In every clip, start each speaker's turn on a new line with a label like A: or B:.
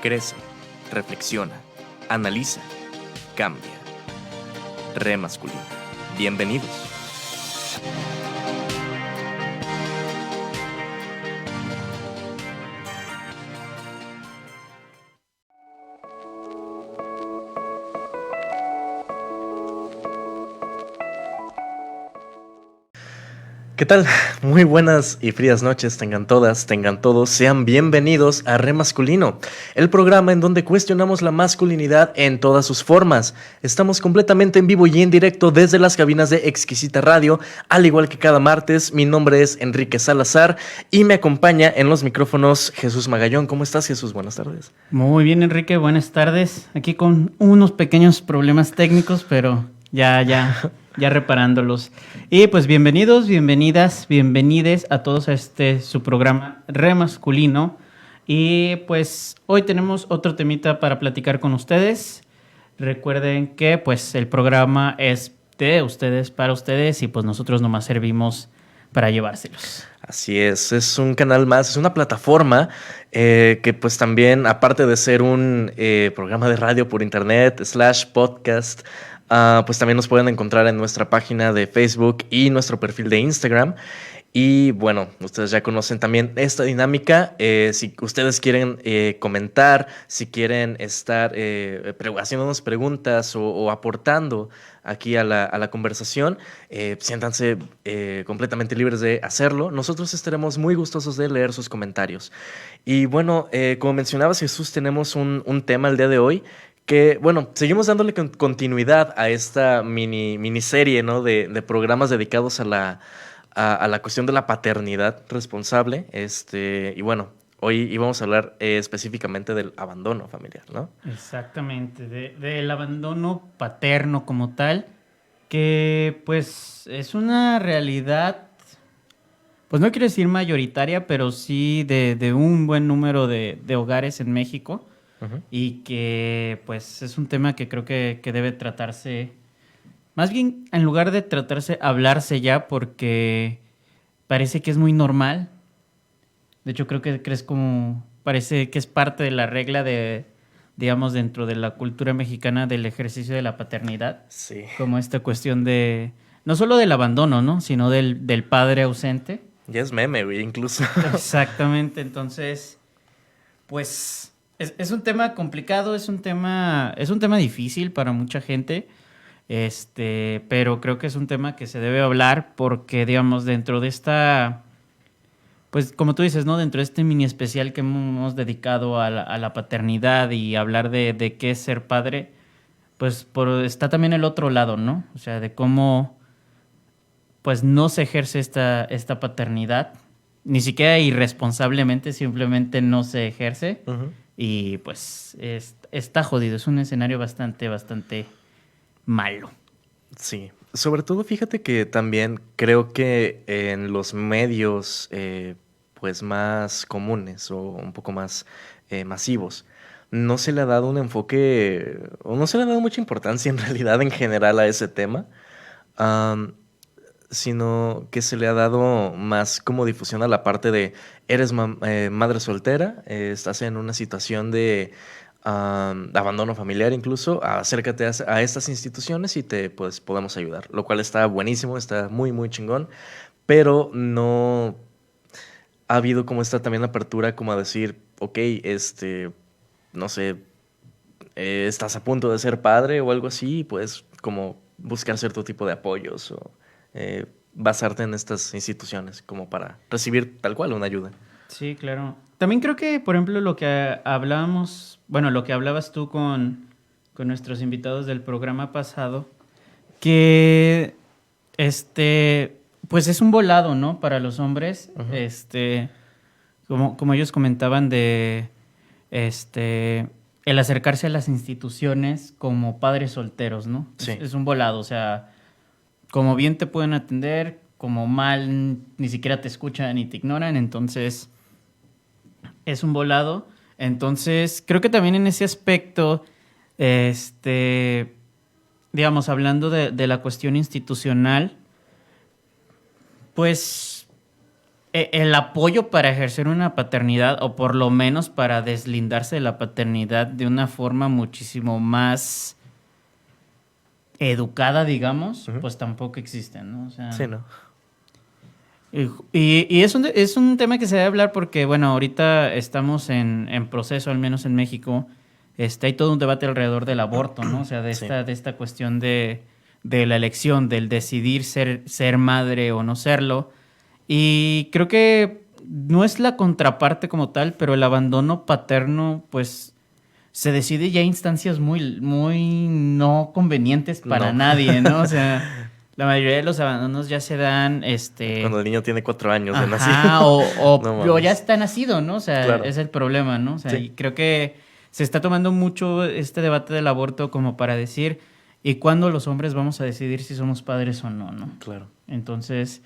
A: Crece, reflexiona, analiza, cambia. Re masculino. Bienvenidos. ¿Qué tal? Muy buenas y frías noches tengan todas, tengan todos. Sean bienvenidos a Re Masculino, el programa en donde cuestionamos la masculinidad en todas sus formas. Estamos completamente en vivo y en directo desde las cabinas de Exquisita Radio, al igual que cada martes. Mi nombre es Enrique Salazar y me acompaña en los micrófonos Jesús Magallón. ¿Cómo estás, Jesús? Buenas tardes.
B: Muy bien, Enrique, buenas tardes. Aquí con unos pequeños problemas técnicos, pero ya reparándolos. Y pues bienvenidos, bienvenidas, bienvenides a todos a su programa Re Masculino. Y pues hoy tenemos otro temita para platicar con ustedes. Recuerden que pues el programa es de ustedes, para ustedes, y pues nosotros nomás servimos para llevárselos.
A: Así es un canal más, es una plataforma que pues también, aparte de ser un programa de radio por internet / podcast, pues también nos pueden encontrar en nuestra página de Facebook y nuestro perfil de Instagram. Y bueno, ustedes ya conocen también esta dinámica. Si ustedes quieren comentar, si quieren estar haciéndonos preguntas o aportando aquí a la conversación, siéntanse completamente libres de hacerlo. Nosotros estaremos muy gustosos de leer sus comentarios. Y bueno, como mencionabas, Jesús, tenemos un tema el día de hoy que, bueno, seguimos dándole continuidad a esta miniserie, ¿no? de programas dedicados a la cuestión de la paternidad responsable. Y bueno, hoy íbamos a hablar específicamente del abandono familiar, ¿no?
B: Exactamente, del abandono paterno como tal, que pues es una realidad, pues no quiero decir mayoritaria, pero sí de un buen número de hogares en México.
A: Uh-huh.
B: Y que pues es un tema que creo que debe tratarse, más bien en lugar de tratarse, hablarse ya, porque parece que es muy normal. De hecho creo que es como, parece que es parte de la regla de, digamos, dentro de la cultura mexicana del ejercicio de la paternidad.
A: Sí.
B: Como esta cuestión de, no solo del abandono, ¿no? Sino del padre ausente.
A: Ya es meme, güey, incluso.
B: Exactamente, entonces, pues es un tema complicado, es un tema difícil para mucha gente, pero creo que es un tema que se debe hablar porque, digamos, dentro de esta, pues como tú dices, ¿no? Dentro de este mini especial que hemos dedicado a la paternidad y hablar de qué es ser padre, pues está también el otro lado, ¿no? O sea, de cómo pues no se ejerce esta paternidad, ni siquiera irresponsablemente, simplemente no se ejerce.
A: Uh-huh.
B: Y pues está jodido, es un escenario bastante malo.
A: Sí, sobre todo fíjate que también creo que en los medios pues más comunes o un poco más masivos no se le ha dado un enfoque o no se le ha dado mucha importancia en realidad en general a ese tema, sino que se le ha dado más como difusión a la parte de eres madre soltera, estás en una situación de abandono familiar incluso, acércate a estas instituciones y te pues podemos ayudar, lo cual está buenísimo, está muy muy chingón, pero no ha habido como esta también apertura como a decir, ok, no sé, estás a punto de ser padre o algo así, pues como buscar cierto tipo de apoyos o basarte en estas instituciones como para recibir tal cual una ayuda.
B: Sí, claro. También creo que, por ejemplo, lo que hablábamos, bueno, lo que hablabas tú con nuestros invitados del programa pasado, que pues es un volado, ¿no? Para los hombres, como ellos comentaban de el acercarse a las instituciones como padres solteros, ¿no?
A: Sí.
B: Es un volado, o sea, como bien te pueden atender, como mal ni siquiera te escuchan ni te ignoran, entonces es un volado. Entonces, creo que también en ese aspecto, digamos, hablando de la cuestión institucional, pues el apoyo para ejercer una paternidad o por lo menos para deslindarse de la paternidad de una forma muchísimo más educada, digamos,
A: Ujú.
B: pues tampoco existen, ¿no? O sea,
A: Sí, ¿no?
B: y es un tema que se debe hablar porque, bueno, ahorita estamos en proceso, al menos en México, hay todo un debate alrededor del aborto, ¿no? O sea,
A: Sí,
B: de esta cuestión de la elección, del decidir ser madre o no serlo. Y creo que no es la contraparte como tal, pero el abandono paterno, pues, se decide ya a instancias muy no convenientes para
A: no.
B: nadie, ¿no? O sea, la mayoría de los abandonos ya se dan,
A: Cuando el niño tiene 4 años de nacido.
B: ajá,
A: No
B: o ya
A: mames.
B: está nacido, ¿no? O sea,
A: Claro.
B: es el problema, ¿no? O sea,
A: Sí,
B: y creo que se está tomando mucho este debate del aborto como para decir, ¿y cuándo los hombres vamos a decidir si somos padres o no, ¿no?
A: claro.
B: Entonces,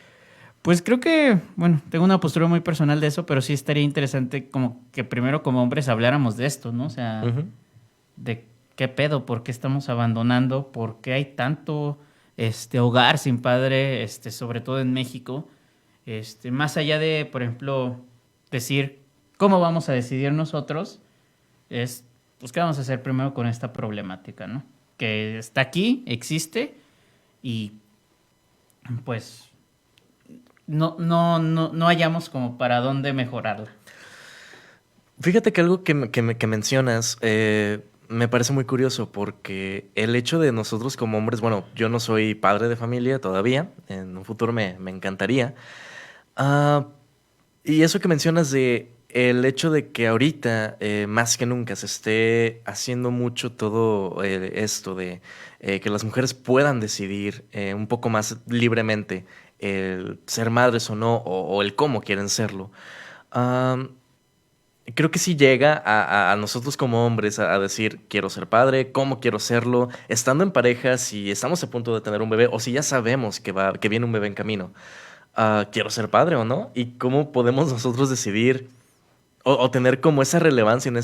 B: pues creo que, bueno, tengo una postura muy personal de eso, pero sí estaría interesante como que primero como hombres habláramos de esto, ¿no? O sea,
A: Ujú.
B: de qué pedo, por qué estamos abandonando, por qué hay tanto hogar sin padre, sobre todo en México. Más allá de, por ejemplo, decir cómo vamos a decidir nosotros, es pues qué vamos a hacer primero con esta problemática, ¿no? Que está aquí, existe y pues no hallamos como para dónde mejorarla.
A: Fíjate que algo que mencionas me parece muy curioso porque el hecho de nosotros como hombres, bueno, yo no soy padre de familia todavía, en un futuro me encantaría. Ah, y eso que mencionas de el hecho de que ahorita, más que nunca, se esté haciendo mucho todo esto de que las mujeres puedan decidir un poco más libremente el ser madres o no, o el cómo quieren serlo. Creo que sí llega a nosotros como hombres a decir, quiero ser padre, cómo quiero serlo, estando en pareja, si estamos a punto de tener un bebé o si ya sabemos que viene un bebé en camino, quiero ser padre o no, y cómo podemos nosotros decidir o tener como esa relevancia en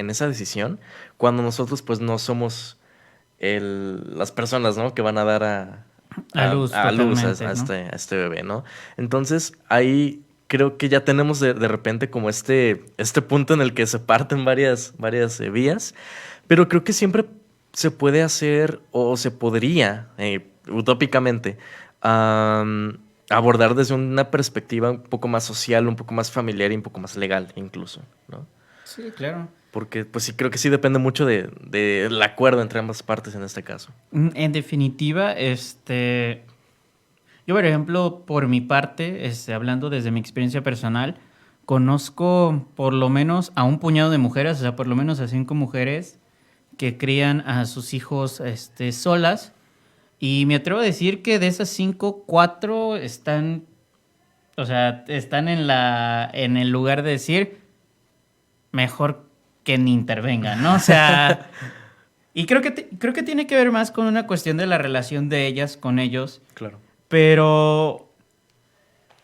A: esa decisión cuando nosotros pues no somos las personas, ¿no? Que van a dar
B: A luz,
A: a luz
B: totalmente, ¿no?
A: a este bebé, ¿no? Entonces ahí creo que ya tenemos de repente como este punto en el que se parten varias vías, pero creo que siempre se puede hacer o se podría, utópicamente, abordar desde una perspectiva un poco más social, un poco más familiar y un poco más legal incluso, ¿no?
B: Sí, claro.
A: Porque pues sí, creo que sí depende mucho del acuerdo entre ambas partes en este caso.
B: En definitiva, yo, por ejemplo, por mi parte, hablando desde mi experiencia personal, conozco por lo menos a un puñado de mujeres, o sea, por lo menos a 5 mujeres que crían a sus hijos, solas. Y me atrevo a decir que de esas 5, 4 están, o sea, están en el lugar de decir, mejor que ni intervengan, ¿no? O sea, y creo que tiene que ver más con una cuestión de la relación de ellas con ellos,
A: Claro.
B: pero,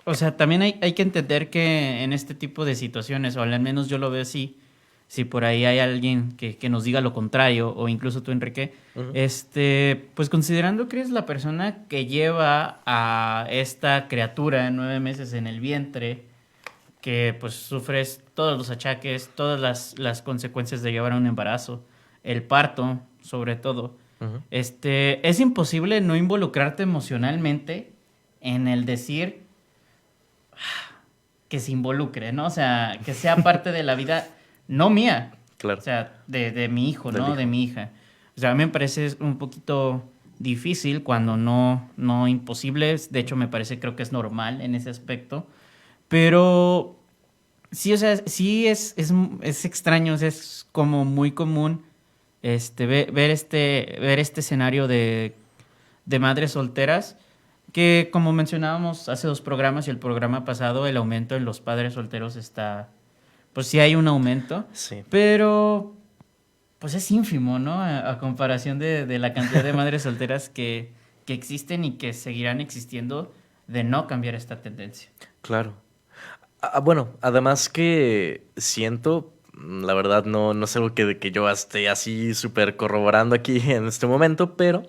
B: o sea, también hay que entender que en este tipo de situaciones, o al menos yo lo veo así, si por ahí hay alguien que nos diga lo contrario, o incluso tú, Enrique,
A: Ujú.
B: pues considerando que eres la persona que lleva a esta criatura 9 meses en el vientre, que pues sufres todos los achaques, todas las consecuencias de llevar a un embarazo, el parto, sobre todo.
A: Ujú.
B: Es imposible no involucrarte emocionalmente en el decir que se involucre, ¿no? O sea, que sea parte de la vida, no mía, o
A: Claro.
B: sea, de mi hijo,
A: Del
B: ¿no? De
A: hijo.
B: mi hija. O sea, a mí me parece un poquito difícil cuando no imposible. De hecho, me parece, creo que es normal en ese aspecto. Pero sí, o sea, sí es extraño, o sea, es como muy común ver este escenario de madres solteras, que como mencionábamos hace 2 programas y el programa pasado, el aumento en los padres solteros está, pues sí hay un aumento,
A: Sí.
B: pero pues es ínfimo, ¿no? A comparación de la cantidad de madres solteras que existen y que seguirán existiendo de no cambiar esta tendencia.
A: Claro. Bueno, además que siento, la verdad no es algo que yo esté así súper corroborando aquí en este momento, pero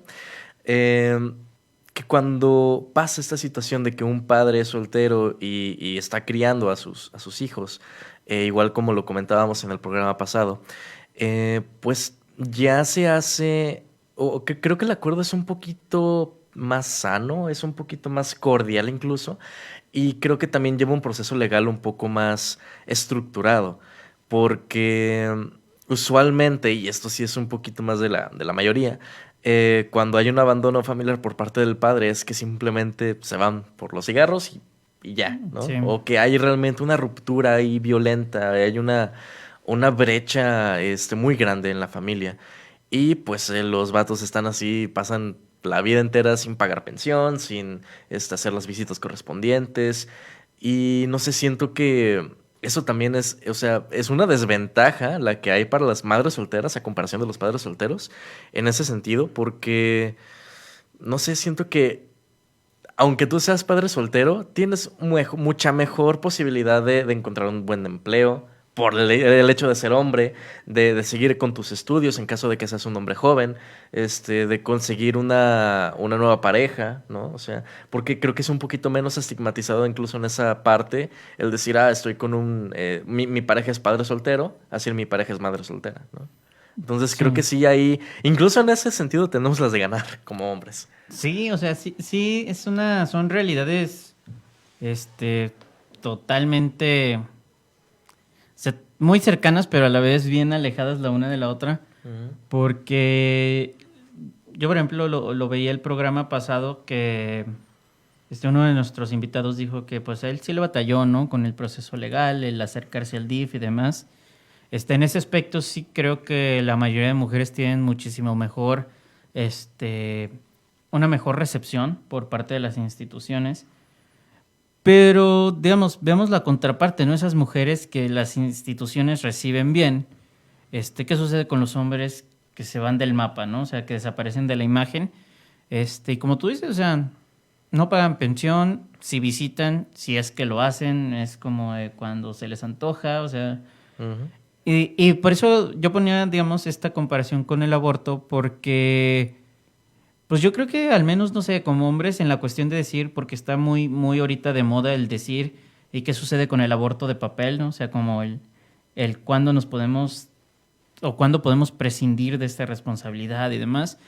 A: em, que cuando pasa esta situación de que un padre es soltero y está criando a sus hijos, igual como lo comentábamos en el programa pasado, pues ya se hace, o que creo que el acuerdo es un poquito más sano, es un poquito más cordial incluso, y creo que también lleva un proceso legal un poco más estructurado, porque usualmente, y esto sí es un poquito más de la mayoría, cuando hay un abandono familiar por parte del padre es que simplemente se van por los cigarros y ya, ¿no?
B: Sí.
A: O que hay realmente una ruptura ahí violenta, hay una brecha muy grande en la familia. Y pues los vatos están así, pasan la vida entera sin pagar pensión, sin hacer las visitas correspondientes. Y no sé, siento que eso también es, o sea, es una desventaja la que hay para las madres solteras a comparación de los padres solteros en ese sentido, porque, no sé, siento que aunque tú seas padre soltero, tienes mucha mejor posibilidad de encontrar un buen empleo por el hecho de ser hombre, de seguir con tus estudios en caso de que seas un hombre joven, de conseguir una nueva pareja, ¿no? O sea, porque creo que es un poquito menos estigmatizado incluso en esa parte el decir, estoy con mi pareja es padre soltero, así mi pareja es madre soltera, ¿no? Entonces
B: Sí.
A: creo que sí ahí, incluso en ese sentido tenemos las de ganar como hombres.
B: Sí, o sea, sí, son realidades, totalmente muy cercanas, pero a la vez bien alejadas la una de la otra,
A: Ujú.
B: porque yo, por ejemplo, lo veía el programa pasado que uno de nuestros invitados dijo que pues él sí le batalló, ¿no? Con el proceso legal, el acercarse al DIF y demás. En ese aspecto sí creo que la mayoría de mujeres tienen muchísimo mejor, una mejor recepción por parte de las instituciones. Pero, digamos, veamos la contraparte, ¿no? Esas mujeres que las instituciones reciben bien, ¿qué sucede con los hombres que se van del mapa, ¿no? O sea, que desaparecen de la imagen. Y como tú dices, o sea, no pagan pensión, si visitan, si es que lo hacen, es como cuando se les antoja, o sea.
A: Ujú.
B: Y por eso yo ponía, digamos, esta comparación con el aborto, porque pues yo creo que al menos, no sé, como hombres en la cuestión de decir, porque está muy, muy ahorita de moda el decir, ¿y qué sucede con el aborto de papel, no? O sea, como el cuándo nos podemos, o cuándo podemos prescindir de esta responsabilidad y demás.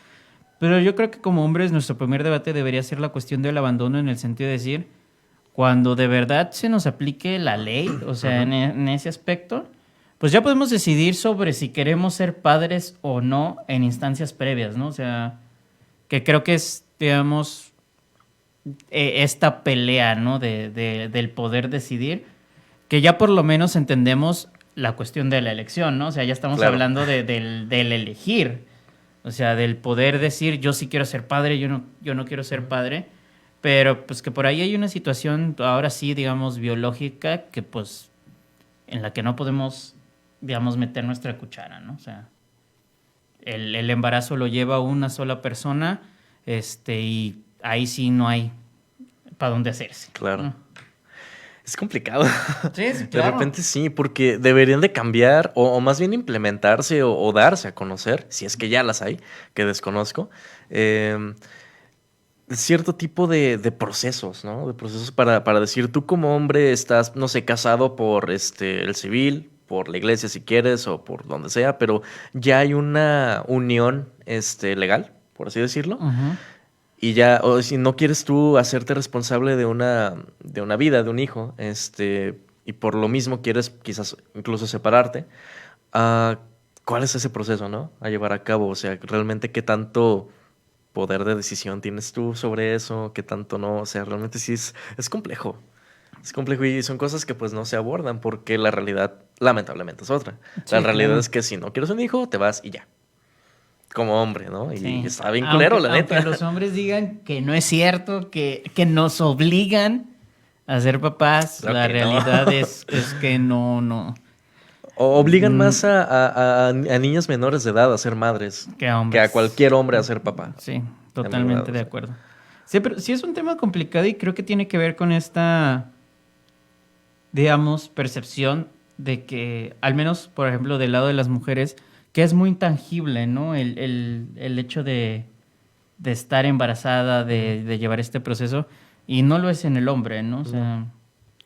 B: Pero yo creo que como hombres nuestro primer debate debería ser la cuestión del abandono en el sentido de decir, cuando de verdad se nos aplique la ley, o sea,
A: Ujú.
B: en ese aspecto, pues ya podemos decidir sobre si queremos ser padres o no en instancias previas, ¿no? O sea, que creo que es, digamos, esta pelea, ¿no? Del poder decidir, que ya por lo menos entendemos la cuestión de la elección, ¿no? O sea, ya estamos
A: Claro.
B: hablando del elegir, o sea, del poder decir, yo sí quiero ser padre, yo no quiero ser padre, pero pues que por ahí hay una situación, ahora sí, digamos, biológica, que pues en la que no podemos, digamos, meter nuestra cuchara, ¿no? O sea, el embarazo lo lleva una sola persona, y ahí sí no hay para dónde hacerse,
A: Claro.
B: ¿no?
A: Es complicado.
B: Sí, sí,
A: De
B: claro.
A: repente sí, porque deberían de cambiar o más bien implementarse o darse a conocer, si es que ya las hay, que desconozco, em, cierto tipo de procesos, ¿no? De procesos para decir, tú como hombre estás, no sé, casado por el civil, por la iglesia si quieres, o por donde sea, pero ya hay una unión legal, por así decirlo.
B: Ujú.
A: Y ya, o si no quieres tú hacerte responsable de una vida, de un hijo, y por lo mismo quieres quizás incluso separarte, ah, ¿cuál es ese proceso, no? A llevar a cabo, o sea, realmente qué tanto poder de decisión tienes tú sobre eso, qué tanto no, o sea, realmente sí es complejo. Es complejo y son cosas que pues no se abordan porque la realidad lamentablemente es otra. La
B: Sí,
A: realidad
B: claro.
A: es que si no quieres un hijo, te vas y ya, como hombre, ¿no? Y
B: Sí.
A: está bien culero,
B: Aunque,
A: la
B: aunque
A: neta.
B: los hombres digan que no es cierto, que nos obligan a ser papás,
A: Claro
B: la
A: que no.
B: realidad es que no, no.
A: O obligan más
B: Mm,
A: a niñas menores de edad a ser madres
B: que a
A: que a
B: hombres.
A: cualquier hombre a ser papá.
B: Sí,
A: En verdad,
B: totalmente
A: o
B: de
A: sea.
B: acuerdo. Sí, pero sí es un tema complicado y creo que tiene que ver con esta, digamos, percepción de que, al menos, por ejemplo, del lado de las mujeres, que es muy intangible, ¿no? El hecho de estar embarazada, de llevar este proceso, y no lo es en el hombre, ¿no? O sea,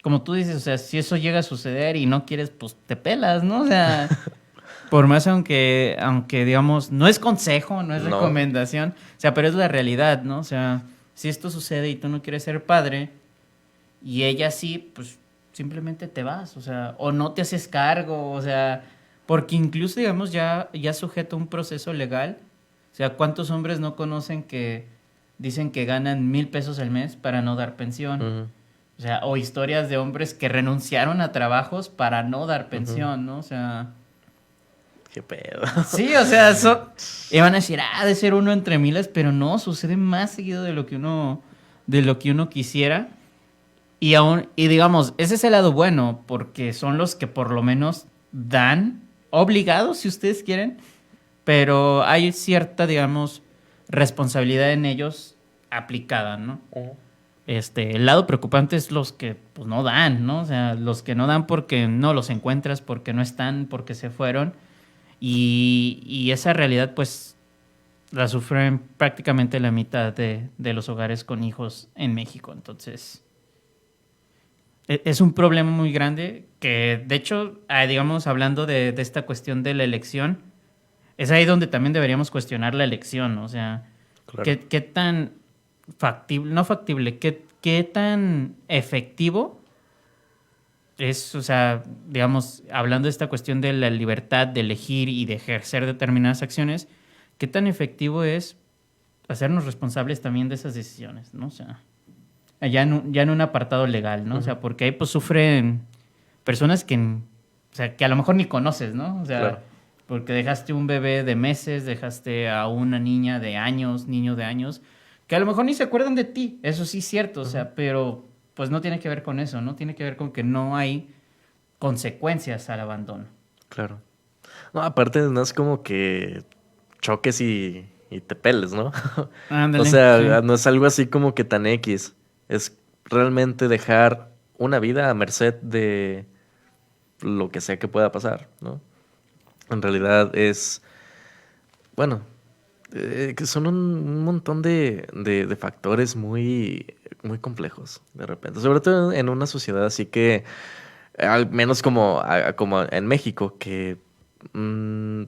B: como tú dices, o sea, si eso llega a suceder y no quieres, pues te pelas, ¿no? O sea, por más aunque digamos, no es consejo, no es
A: No.
B: recomendación, o sea, pero es la realidad, ¿no? O sea, si esto sucede y tú no quieres ser padre y ella sí, pues simplemente te vas, o sea, o no te haces cargo, o sea, porque incluso, digamos, ya sujeto a un proceso legal, o sea, ¿cuántos hombres no conocen que dicen que ganan 1,000 pesos al mes para no dar pensión?
A: Ujú,
B: O sea, o historias de hombres que renunciaron a trabajos para no dar
A: ujú.
B: pensión, ¿no? O sea,
A: Qué pedo.
B: sí, o sea, iban a decir, de ser uno entre miles, pero no, sucede más seguido de lo que uno quisiera. Y digamos, ese es el lado bueno, porque son los que por lo menos dan, obligados si ustedes quieren, pero hay cierta, digamos, responsabilidad en ellos aplicada, ¿no?
A: Ujú.
B: El lado preocupante es los que pues no dan, ¿no? O sea, los que no dan porque no los encuentras, porque no están, porque se fueron. Y esa realidad, pues, la sufren prácticamente la mitad de los hogares con hijos en México. Entonces, es un problema muy grande que, de hecho, digamos, hablando de esta cuestión de la elección, es ahí donde también deberíamos cuestionar la elección, ¿no? O sea,
A: Claro.
B: ¿qué tan factible, no factible, qué tan efectivo es, o sea, digamos, hablando de esta cuestión de la libertad de elegir y de ejercer determinadas acciones, qué tan efectivo es hacernos responsables también de esas decisiones, ¿no? O sea, ya en un apartado legal, ¿no? O
A: Ujú,
B: sea, porque ahí pues sufren personas o sea, que a lo mejor ni conoces, ¿no? O
A: claro.
B: sea, porque dejaste un bebé de meses, dejaste a una niña de años, niño de años, que a lo mejor ni se acuerdan de ti, eso sí es cierto, o
A: Ujú,
B: sea, pero pues no tiene que ver con eso, ¿no? Tiene que ver con que no hay consecuencias al abandono.
A: claro. No, aparte no es como que choques y te peles, ¿no? O
B: Ándale,
A: sea,
B: sí.
A: no es algo así como que tan X. Es realmente dejar una vida a merced de lo que sea que pueda pasar, ¿no? En realidad es, bueno, que son un montón de factores muy complejos de repente. Sobre todo en una sociedad así que, al menos como en México, que mm,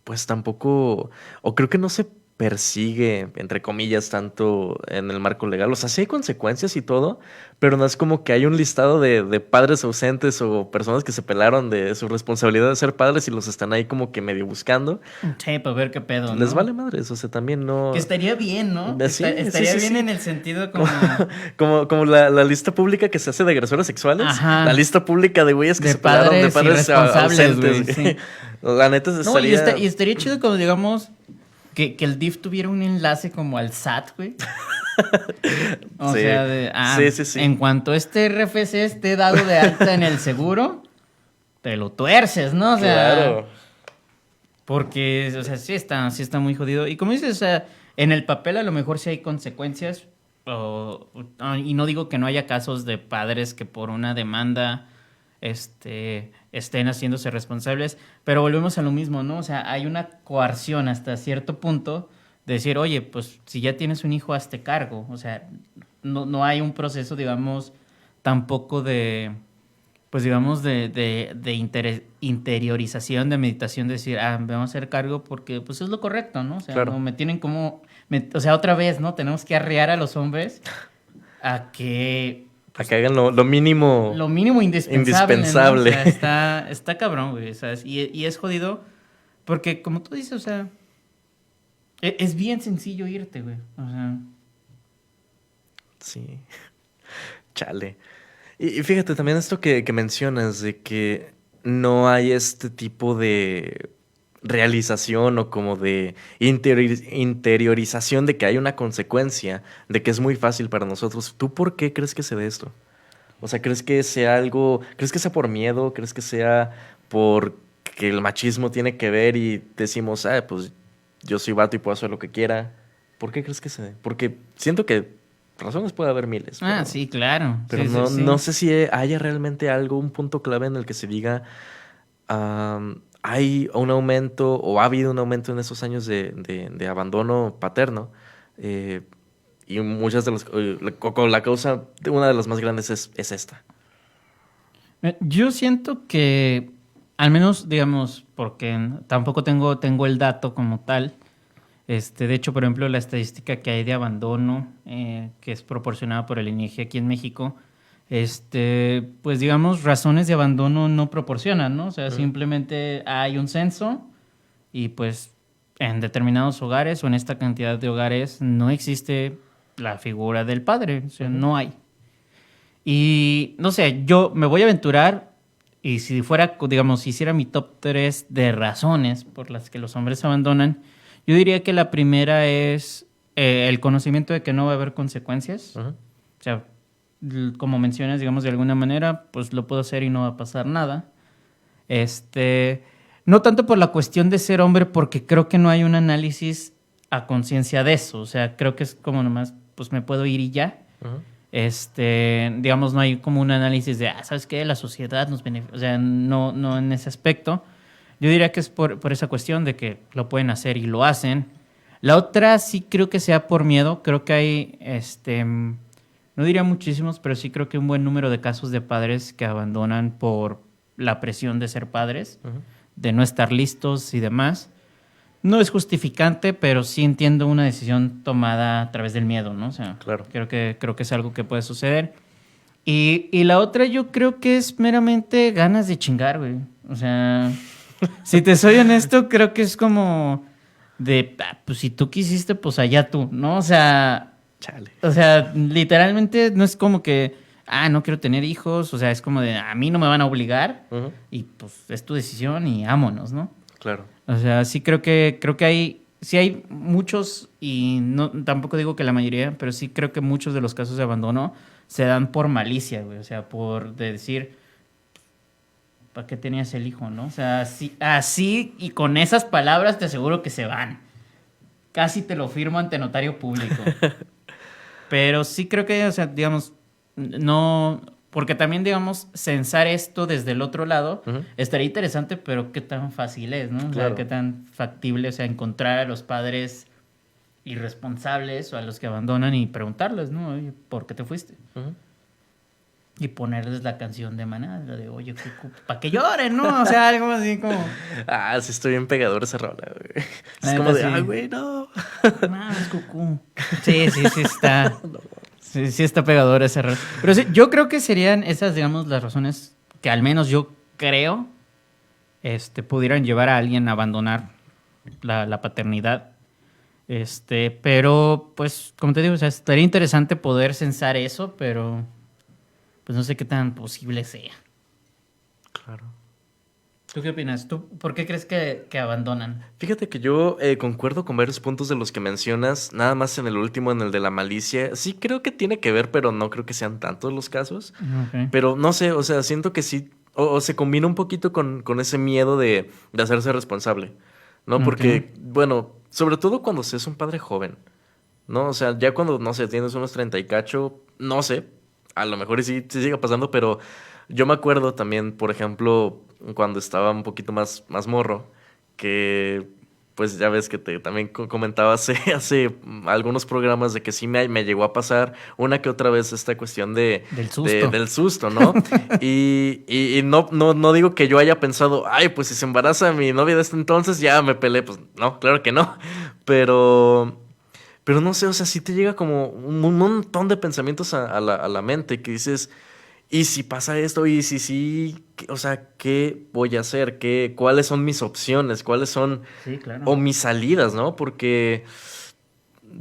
A: pues tampoco, o creo que no se persigue, entre comillas, tanto en el marco legal. O sea, sí hay consecuencias y todo, pero no es como que hay un listado de padres ausentes o personas que se pelaron de su responsabilidad de ser padres y los están ahí como que medio buscando.
B: Sí, para ver qué pedo,
A: Les
B: ¿no?
A: vale madres, o sea, también
B: Que
A: no...
B: estaría bien, ¿no?
A: Sí, sí,
B: Estaría
A: sí,
B: bien
A: sí.
B: en el sentido
A: Como,
B: como,
A: como la lista pública que se hace de agresores sexuales. La
B: ajá,
A: lista pública de güeyes que
B: de
A: se pelaron, de
B: padres
A: padres
B: irresponsables,
A: ausentes,
B: güey,
A: güey.
B: sí.
A: La neta
B: No,
A: estaría...
B: y estaría chido como, digamos, que el DIF tuviera un enlace como al SAT, güey. O
A: Sí,
B: sea,
A: sí, sí, sí.
B: en cuanto este RFC esté dado de alta en el seguro, te lo tuerces, ¿no? O sea,
A: Claro.
B: porque, o sea, sí está muy jodido. Y como dices, o sea, en el papel a lo mejor sí hay consecuencias, y no digo que no haya casos de padres que por una demanda estén haciéndose responsables, pero volvemos a lo mismo, ¿no? O sea, hay una coerción hasta cierto punto de decir, oye, pues si ya tienes un hijo, hazte cargo. O sea, no hay un proceso, digamos, tampoco pues digamos, interiorización, de meditación, de decir, me vamos a hacer cargo porque pues es lo correcto, ¿no? O sea,
A: Claro.
B: no me tienen como, o sea, otra vez, ¿no? Tenemos que arrear a los hombres a que,
A: A
B: pues,
A: que hagan lo mínimo
B: lo mínimo indispensable, ¿no? O
A: indispensable.
B: sea, está cabrón, güey, ¿sabes? Y es jodido porque, como tú dices, o sea, es bien sencillo irte, güey. O sea,
A: Sí. Chale. Y fíjate también esto que mencionas de que no hay este tipo de realización o como de interiorización de que hay una consecuencia, de que es muy fácil para nosotros. ¿Tú por qué crees que se dé esto? O sea, ¿crees que sea algo, crees que sea por miedo? ¿Crees que sea porque el machismo tiene que ver y decimos, pues yo soy vato y puedo hacer lo que quiera? ¿Por qué crees que se dé? Porque siento que razones puede haber miles,
B: sí, claro.
A: pero
B: Sí, sí,
A: no
B: sí.
A: sé si haya realmente algo, un punto clave en el que se diga, hay un aumento o ha habido un aumento en esos años de abandono paterno, y muchas de las... la causa, una de las más grandes es esta.
B: Yo siento que, al menos, digamos, porque tampoco tengo el dato como tal. De hecho, por ejemplo, la estadística que hay de abandono, que es proporcionada por el INEGI aquí en México, pues digamos, razones de abandono no proporcionan, ¿no? O sea, simplemente hay un censo y pues en determinados hogares o en esta cantidad de hogares no existe la figura del padre, o sea, no hay. Y no sé, yo me voy a aventurar y si fuera, digamos, si hiciera mi top 3 de razones por las que los hombres abandonan, yo diría que la primera es el conocimiento de que no va a haber consecuencias.
A: Ujú.
B: O sea, como mencionas, digamos, de alguna manera, pues lo puedo hacer y no va a pasar nada. No tanto por la cuestión de ser hombre, porque creo que no hay un análisis a conciencia de eso. O sea, creo que es como nomás, pues me puedo ir y ya.
A: Ujú.
B: Digamos, no hay como un análisis de, ¿sabes qué? La sociedad nos beneficia. O sea, no en ese aspecto. Yo diría que es por esa cuestión de que lo pueden hacer y lo hacen. La otra sí creo que sea por miedo. Creo que hay, no diría muchísimos, pero sí creo que un buen número de casos de padres que abandonan por la presión de ser padres,
A: Ujú.
B: de no estar listos y demás. No es justificante, pero sí entiendo una decisión tomada a través del miedo, ¿no? O sea,
A: Claro.
B: creo que es algo que puede suceder. Y la otra yo creo que es meramente ganas de chingar, güey. O sea, si te soy honesto, creo que es como de, pues si tú quisiste, pues allá tú, ¿no?
A: Chale.
B: O sea, literalmente no es como que, no quiero tener hijos, o sea, es como de, a mí no me van a obligar
A: Ujú.
B: y pues es tu decisión y vámonos, ¿no?
A: Claro.
B: O sea, sí creo que sí hay muchos, y no, tampoco digo que la mayoría, pero sí creo que muchos de los casos de abandono se dan por malicia, güey. O sea, por de decir, ¿para qué tenías el hijo, no? O sea, así y con esas palabras te aseguro que se van. Casi te lo firmo ante notario público. Pero sí creo que, o sea, digamos, no, porque también, digamos, censar esto desde el otro lado
A: Ujú.
B: estaría interesante, pero qué tan fácil es, ¿no? O sea,
A: Claro.
B: qué tan factible, o sea, encontrar a los padres irresponsables o a los que abandonan y preguntarles, ¿no? Oye, ¿por qué te fuiste?
A: Ujú.
B: Y ponerles la canción de Maná, la de, oye, para que lloren, ¿no? O sea, algo así como,
A: Sí estoy bien pegador esa rola, güey.
B: la
A: Es como
B: neta,
A: de,
B: sí.
A: güey, no.
B: No mames, cucú. Sí está. Sí está pegador ese error. Pero sí, yo creo que serían esas, digamos, las razones que al menos yo creo pudieran llevar a alguien a abandonar la paternidad. Pero, pues, como te digo, o sea, estaría interesante poder censar eso, pero pues no sé qué tan posible sea.
A: Claro.
B: ¿Tú qué opinas? ¿Tú por qué crees que abandonan?
A: Fíjate que yo concuerdo con varios puntos de los que mencionas, nada más en el último, en el de la malicia. Sí creo que tiene que ver, pero no creo que sean tantos los casos.
B: Ok.
A: Pero no sé, o sea, siento que sí, o se combina un poquito con ese miedo de hacerse responsable, ¿no?
B: Ok.
A: Porque, bueno, sobre todo cuando se es un padre joven, ¿no? O sea, ya cuando, no sé, tienes unos 30 y cacho, no sé, a lo mejor y sí sigue pasando, pero yo me acuerdo también, por ejemplo, cuando estaba un poquito más morro, que pues ya ves que te también comentaba hace algunos programas de que sí me llegó a pasar una que otra vez esta cuestión
B: Del susto.
A: del susto, ¿no? Y no digo que yo haya pensado, ay, pues si se embaraza mi novia de este entonces, ya me peleé, pues no, claro que no, pero... Pero no sé, o sea, sí te llega como un montón de pensamientos a la mente que dices, ¿y si pasa esto? ¿Y si sí? O sea, ¿qué voy a hacer? ¿Cuáles son mis opciones? ¿Cuáles son
B: Sí, claro.
A: o mis salidas, ¿no? Porque,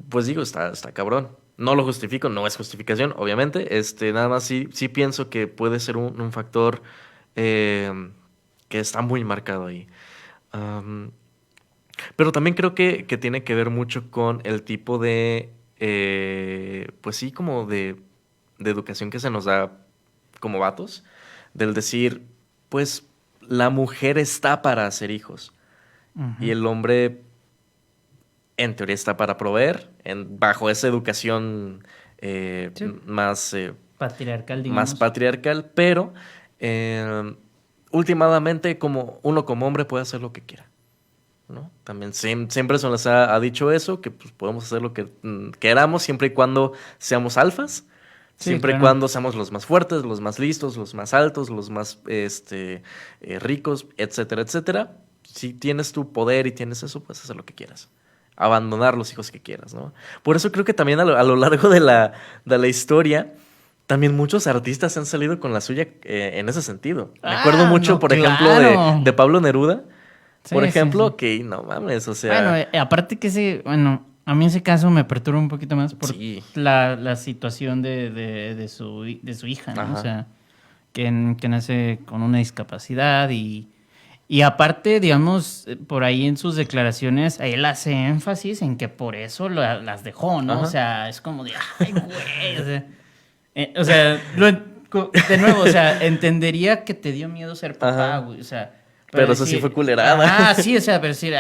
A: pues digo, está cabrón. No lo justifico, no es justificación, obviamente. Nada más sí pienso que puede ser un factor que está muy marcado ahí. Pero también creo que tiene que ver mucho con el tipo pues sí, como de educación que se nos da como vatos, del decir, pues la mujer está para hacer hijos y
B: Ujú.
A: el hombre en teoría está para proveer, bajo esa educación
B: Sí,
A: más,
B: patriarcal,
A: más
B: digamos.
A: patriarcal, pero últimamente como uno como hombre puede hacer lo que quiera. ¿no? También siempre se nos ha dicho eso, que pues, podemos hacer lo que queramos siempre y cuando seamos alfas,
B: Sí,
A: siempre y
B: claro.
A: cuando seamos los más fuertes, los más listos, los más altos, los más ricos, etcétera, etcétera. Si tienes tu poder y tienes eso, pues hacer lo que quieras. Abandonar los hijos que quieras, ¿no? Por eso creo que también a lo largo de la historia, también muchos artistas han salido con la suya en ese sentido. Me acuerdo mucho,
B: No,
A: por ejemplo,
B: claro.
A: de Pablo Neruda, por
B: Sí, sí, sí.
A: ejemplo, que no mames, o
B: Bueno,
A: sea,
B: aparte que a mí ese caso me perturba un poquito más por
A: sí,
B: la situación de su hija, ¿no? O
A: ajá,
B: sea, que nace con una discapacidad y aparte, digamos, por ahí en sus declaraciones, él hace énfasis en que por eso las dejó, ¿no? O
A: ajá,
B: sea, es como de, ay, güey, o sea, de nuevo, o sea, entendería que te dio miedo ser papá,
A: ajá,
B: güey, o sea,
A: pero eso sí fue culerada.
B: ah, sí, o sea, pero decir,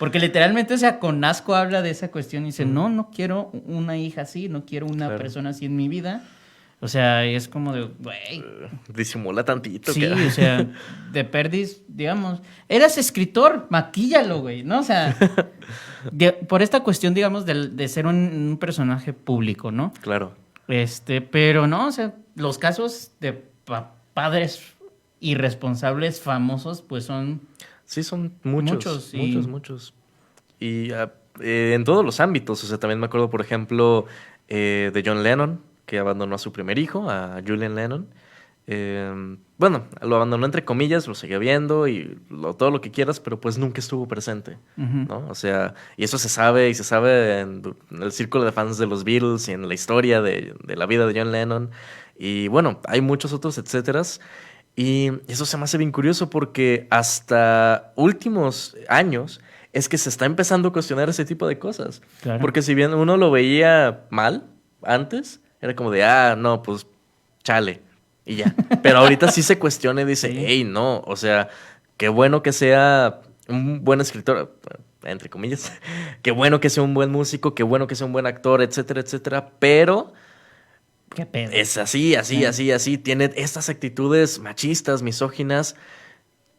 B: porque literalmente, o sea, con asco habla de esa cuestión y dice,
A: Ujú,
B: no quiero una hija así, no quiero una
A: claro.
B: persona así en mi vida. O sea, es como de, güey,
A: Disimula tantito,
B: sí,
A: cara.
B: o sea, de perdis, digamos, eras escritor, maquíllalo, güey, ¿no? O sea, por esta cuestión, digamos, de ser un personaje público, ¿no?
A: Claro.
B: Pero no, o sea, los casos de padres irresponsables famosos, pues son
A: Sí, son muchos,
B: muchos
A: muchos,
B: y...
A: muchos. Y en todos los ámbitos, o sea, también me acuerdo, por ejemplo, de John Lennon, que abandonó a su primer hijo, a Julian Lennon. Bueno, lo abandonó entre comillas, lo seguía viendo y todo lo que quieras, pero pues nunca estuvo presente,
B: Ujú.
A: ¿no? O sea, y eso se sabe, y se sabe en el círculo de fans de los Beatles y en la historia de la vida de John Lennon. Y bueno, hay muchos otros etcéteras. Y eso se me hace bien curioso porque hasta últimos años es que se está empezando a cuestionar ese tipo de cosas.
B: Claro.
A: Porque si bien uno lo veía mal antes, era como de, no, pues chale, y ya. Pero ahorita sí se cuestiona y dice,
B: Sí.
A: hey, no, o sea, qué bueno que sea un buen escritor, entre comillas, qué bueno que sea un buen músico, qué bueno que sea un buen actor, etcétera, etcétera, pero
B: ¿Qué pedo?
A: es así, así,
B: Sí.
A: así, así. Tiene estas actitudes machistas, misóginas.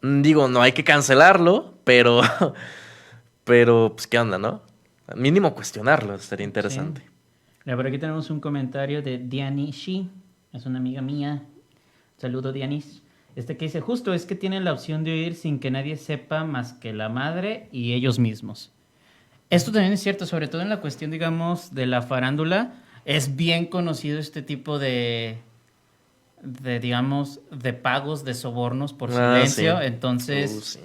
A: Digo, no hay que cancelarlo, pero, pero, pues, ¿qué onda, no? Mínimo cuestionarlo, estaría
B: Sí.
A: interesante.
B: Mira, por aquí tenemos un comentario de Dianishi, es una amiga mía. Saludo, Dianis. Que dice, justo es que tienen la opción de oír sin que nadie sepa más que la madre y ellos mismos. Esto también es cierto, sobre todo en la cuestión, digamos, de la farándula. Es bien conocido este tipo digamos, de pagos, de sobornos por
A: Ah, sí.
B: silencio. Entonces,
A: Sí.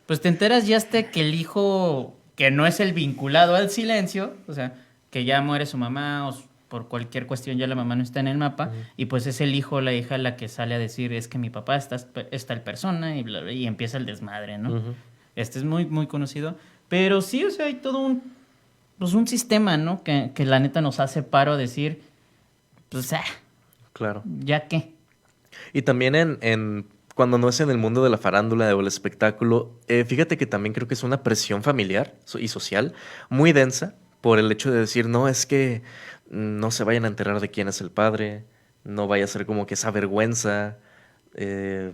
B: pues te enteras ya hasta que el hijo, que no es el vinculado al silencio, o sea, que ya muere su mamá o por cualquier cuestión ya la mamá no está en el mapa,
A: Ujú.
B: y pues es el hijo o la hija la que sale a decir es que mi papá está tal persona y, bla, bla, y empieza el desmadre, ¿no?
A: Ujú.
B: Este es muy, muy conocido. Pero sí, o sea, hay todo pues un sistema, ¿no? Que la neta nos hace paro a decir, pues,
A: Claro.
B: ¿ya qué?
A: Y también cuando no es en el mundo de la farándula o el espectáculo, fíjate que también creo que es una presión familiar y social muy densa por el hecho de decir, no, es que no se vayan a enterar de quién es el padre, no vaya a ser como que esa vergüenza. eh,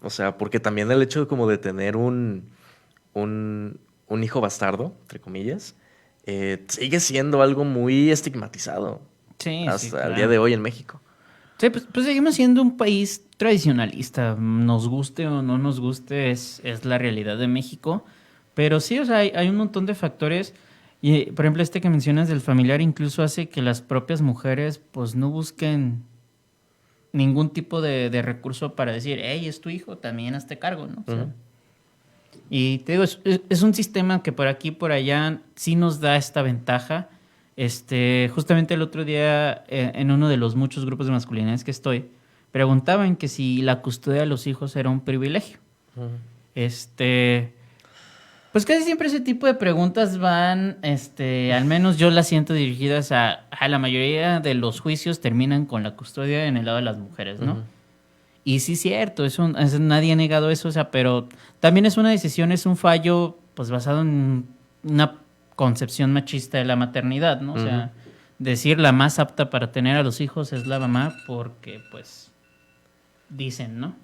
A: o sea, porque también el hecho como de tener un hijo bastardo, entre comillas, sigue siendo algo muy estigmatizado
B: Sí, sí,
A: hasta el día
B: claro.
A: de hoy en México.
B: Sí, pues seguimos siendo un país tradicionalista, nos guste o no nos guste, es la realidad de México. Pero sí, o sea, hay un montón de factores. Y, por ejemplo, que mencionas del familiar incluso hace que las propias mujeres pues no busquen ningún tipo de recurso para decir, hey, es tu hijo, también hazte cargo, ¿no? O sea,
A: Ujú.
B: y te digo, es un sistema que por aquí y por allá sí nos da esta ventaja. Justamente el otro día, en uno de los muchos grupos de masculinidades que estoy, preguntaban que si la custodia de los hijos era un privilegio.
A: Ujú.
B: Pues casi siempre ese tipo de preguntas van, al menos yo las siento dirigidas a la mayoría de los juicios terminan con la custodia en el lado de las mujeres, ¿no?
A: Ujú.
B: Y sí, cierto, nadie ha negado eso, o sea, pero también es una decisión, es un fallo, pues basado en una concepción machista de la maternidad, ¿no? O
A: Ujú.
B: sea, decir la más apta para tener a los hijos es la mamá porque, pues, dicen, ¿no?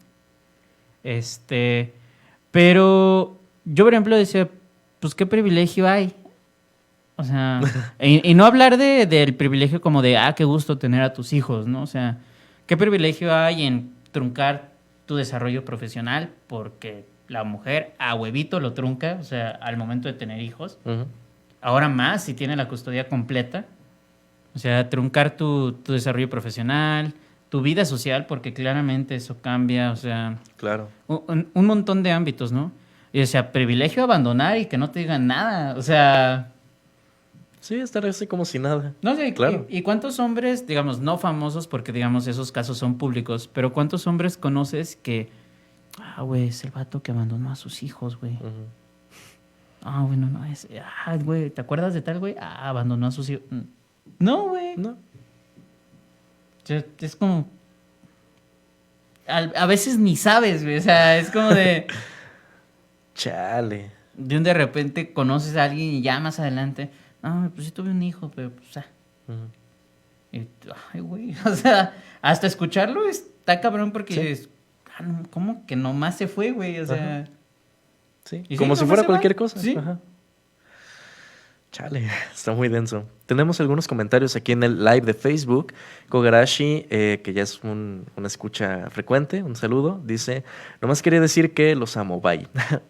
B: Pero yo, por ejemplo, decía, pues qué privilegio hay. O sea, y no hablar del privilegio como de, qué gusto tener a tus hijos, ¿no? O sea, qué privilegio hay en truncar tu desarrollo profesional porque la mujer a huevito lo trunca, o sea, al momento de tener hijos.
A: Ujú.
B: Ahora más si tiene la custodia completa. O sea, truncar tu desarrollo profesional, tu vida social, porque claramente eso cambia, o sea,
A: Claro.
B: un montón de ámbitos, ¿no? Y o sea, privilegio abandonar y que no te digan nada, o sea...
A: Sí, estar así como si nada.
B: No sé,
A: Claro.
B: ¿y cuántos hombres, digamos, no famosos, porque digamos esos casos son públicos, pero cuántos hombres conoces que, güey, es el vato que abandonó a sus hijos, güey?
A: Ujú.
B: Bueno, no, güey, ¿te acuerdas de tal, güey? Abandonó a sus hijos. No, güey.
A: No.
B: O sea, es como, a veces ni sabes, güey, o sea, es como
A: Chale.
B: de un de repente conoces a alguien y ya más adelante, no, pues sí tuve un hijo, pero pues,
A: Ujú.
B: y, ay, güey, o sea, hasta escucharlo está cabrón porque
A: Sí.
B: dices, no, ¿cómo que nomás se fue, güey? O sea,
A: Sí.
B: ¿y sí,
A: Como si
B: nomás
A: fuera
B: se va?
A: cualquier cosa.
B: Sí.
A: Ajá. Chale, está muy denso. Tenemos algunos comentarios aquí en el live de Facebook. Kogarashi, que ya es una escucha frecuente, un saludo, dice, nomás quería decir que los amo, bye.
B: También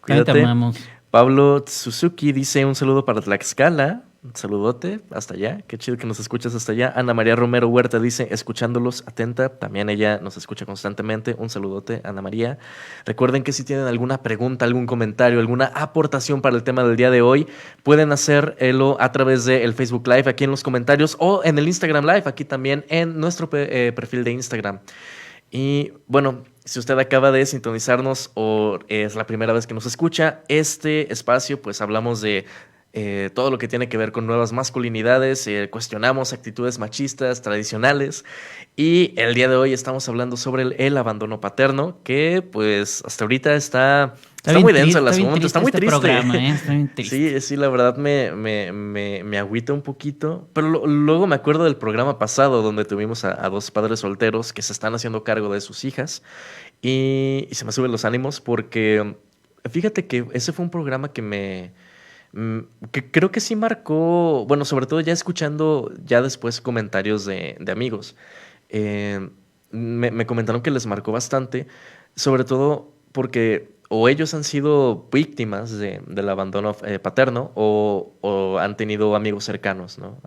B: te
A: Cuídate.
B: amamos.
A: Pablo Suzuki dice un saludo para Tlaxcala. Un saludote hasta allá. Qué chido que nos escuchas hasta allá. Ana María Romero Huerta dice, escuchándolos atenta. También ella nos escucha constantemente. Un saludote, Ana María. Recuerden que si tienen alguna pregunta, algún comentario, alguna aportación para el tema del día de hoy, pueden hacerlo a través del Facebook Live aquí en los comentarios o en el Instagram Live, aquí también en nuestro perfil de Instagram. Y bueno, si usted acaba de sintonizarnos o es la primera vez que nos escucha, este espacio pues hablamos de todo lo que tiene que ver con nuevas masculinidades, cuestionamos actitudes machistas tradicionales y el día de hoy estamos hablando sobre el abandono paterno que pues hasta ahorita está muy denso el asunto, está muy
B: este
A: triste.
B: programa, está bien triste.
A: Sí, la verdad me agüita un poquito, pero luego me acuerdo del programa pasado donde tuvimos a dos padres solteros que se están haciendo cargo de sus hijas y se me suben los ánimos porque fíjate que ese fue un programa que creo que sí marcó, bueno, sobre todo ya escuchando ya después comentarios de amigos. Me comentaron que les marcó bastante, sobre todo porque o ellos han sido víctimas del abandono paterno o han tenido amigos cercanos, ¿no?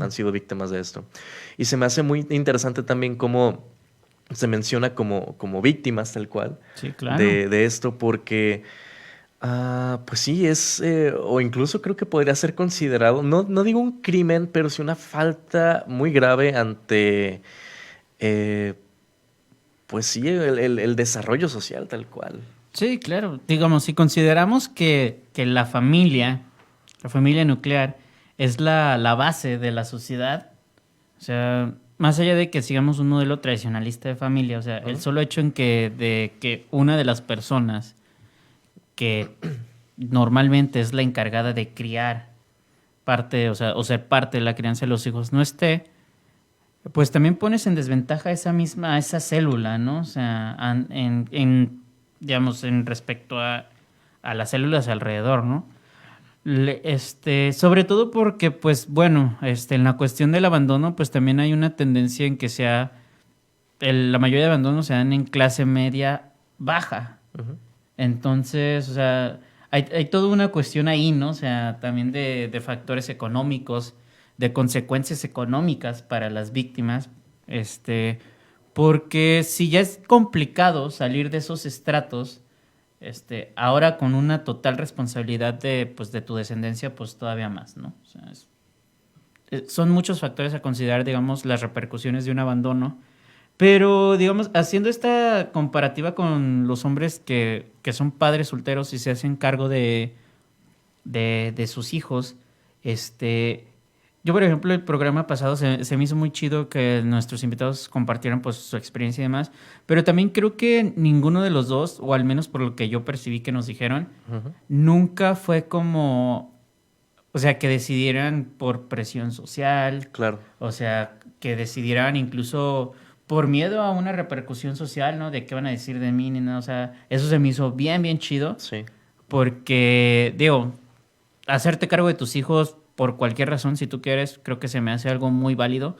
A: Han sido víctimas de esto. Y se me hace muy interesante también cómo se menciona como víctimas tal cual
B: Sí, claro.
A: de esto, porque pues sí, o incluso creo que podría ser considerado, no digo un crimen, pero sí una falta muy grave ante, eh, pues sí, el desarrollo social tal cual.
B: Sí, claro. Digamos, si consideramos que la familia nuclear, es la base de la sociedad, o sea, más allá de que sigamos un modelo tradicionalista de familia, o sea, el solo hecho de que una de las personas que normalmente es la encargada de criar parte, o ser parte de la crianza de los hijos no esté, pues también pones en desventaja esa célula, ¿no? O sea, digamos, en respecto a las células alrededor, ¿no? Sobre todo porque, pues, bueno, en la cuestión del abandono, pues también hay una tendencia en que la mayoría de abandonos se dan en clase media baja.
A: Ujú.
B: Entonces, o sea, hay toda una cuestión ahí, ¿no? O sea, también de factores económicos, de consecuencias económicas para las víctimas, porque si ya es complicado salir de esos estratos, ahora con una total responsabilidad de tu descendencia, pues todavía más, ¿no? O sea, son muchos factores a considerar, digamos, las repercusiones de un abandono. Pero, digamos, haciendo esta comparativa con los hombres que son padres solteros y se hacen cargo de sus hijos, yo, por ejemplo, el programa pasado se me hizo muy chido que nuestros invitados compartieran pues su experiencia y demás, pero también creo que ninguno de los dos, o al menos por lo que yo percibí que nos dijeron,
A: Ujú.
B: nunca fue como, o sea, que decidieran por presión social,
A: Claro.
B: o sea, que decidieran incluso por miedo a una repercusión social, ¿no? De qué van a decir de mí, ni nada, o sea, eso se me hizo bien, bien chido.
A: Sí.
B: porque, digo, hacerte cargo de tus hijos por cualquier razón, si tú quieres, creo que se me hace algo muy válido,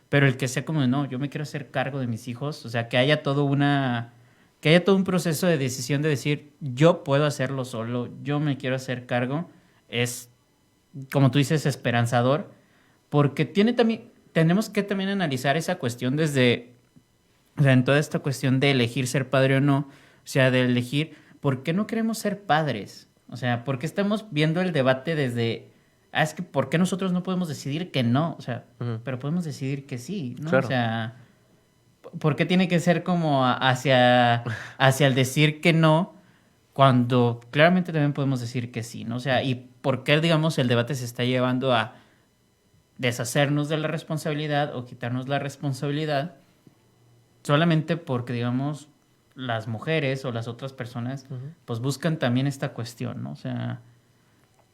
B: pero el que sea como, no, yo me quiero hacer cargo de mis hijos, o sea, que haya que haya todo un proceso de decisión de decir, yo puedo hacerlo solo, yo me quiero hacer cargo, es, como tú dices, esperanzador, porque tenemos que también analizar esa cuestión desde, o sea, en toda esta cuestión de elegir ser padre o no, o sea, de elegir, ¿por qué no queremos ser padres? O sea, ¿por qué estamos viendo el debate desde, es que ¿por qué nosotros no podemos decidir que no? O sea, pero podemos decidir que sí, ¿no?
A: Claro.
B: O sea, ¿por qué tiene que ser como hacia el decir que no cuando claramente también podemos decir que sí, ¿no? O sea, ¿y por qué, digamos, el debate se está llevando a deshacernos de la responsabilidad o quitarnos la responsabilidad solamente porque, digamos, las mujeres o las otras personas pues buscan también esta cuestión, ¿no? O sea,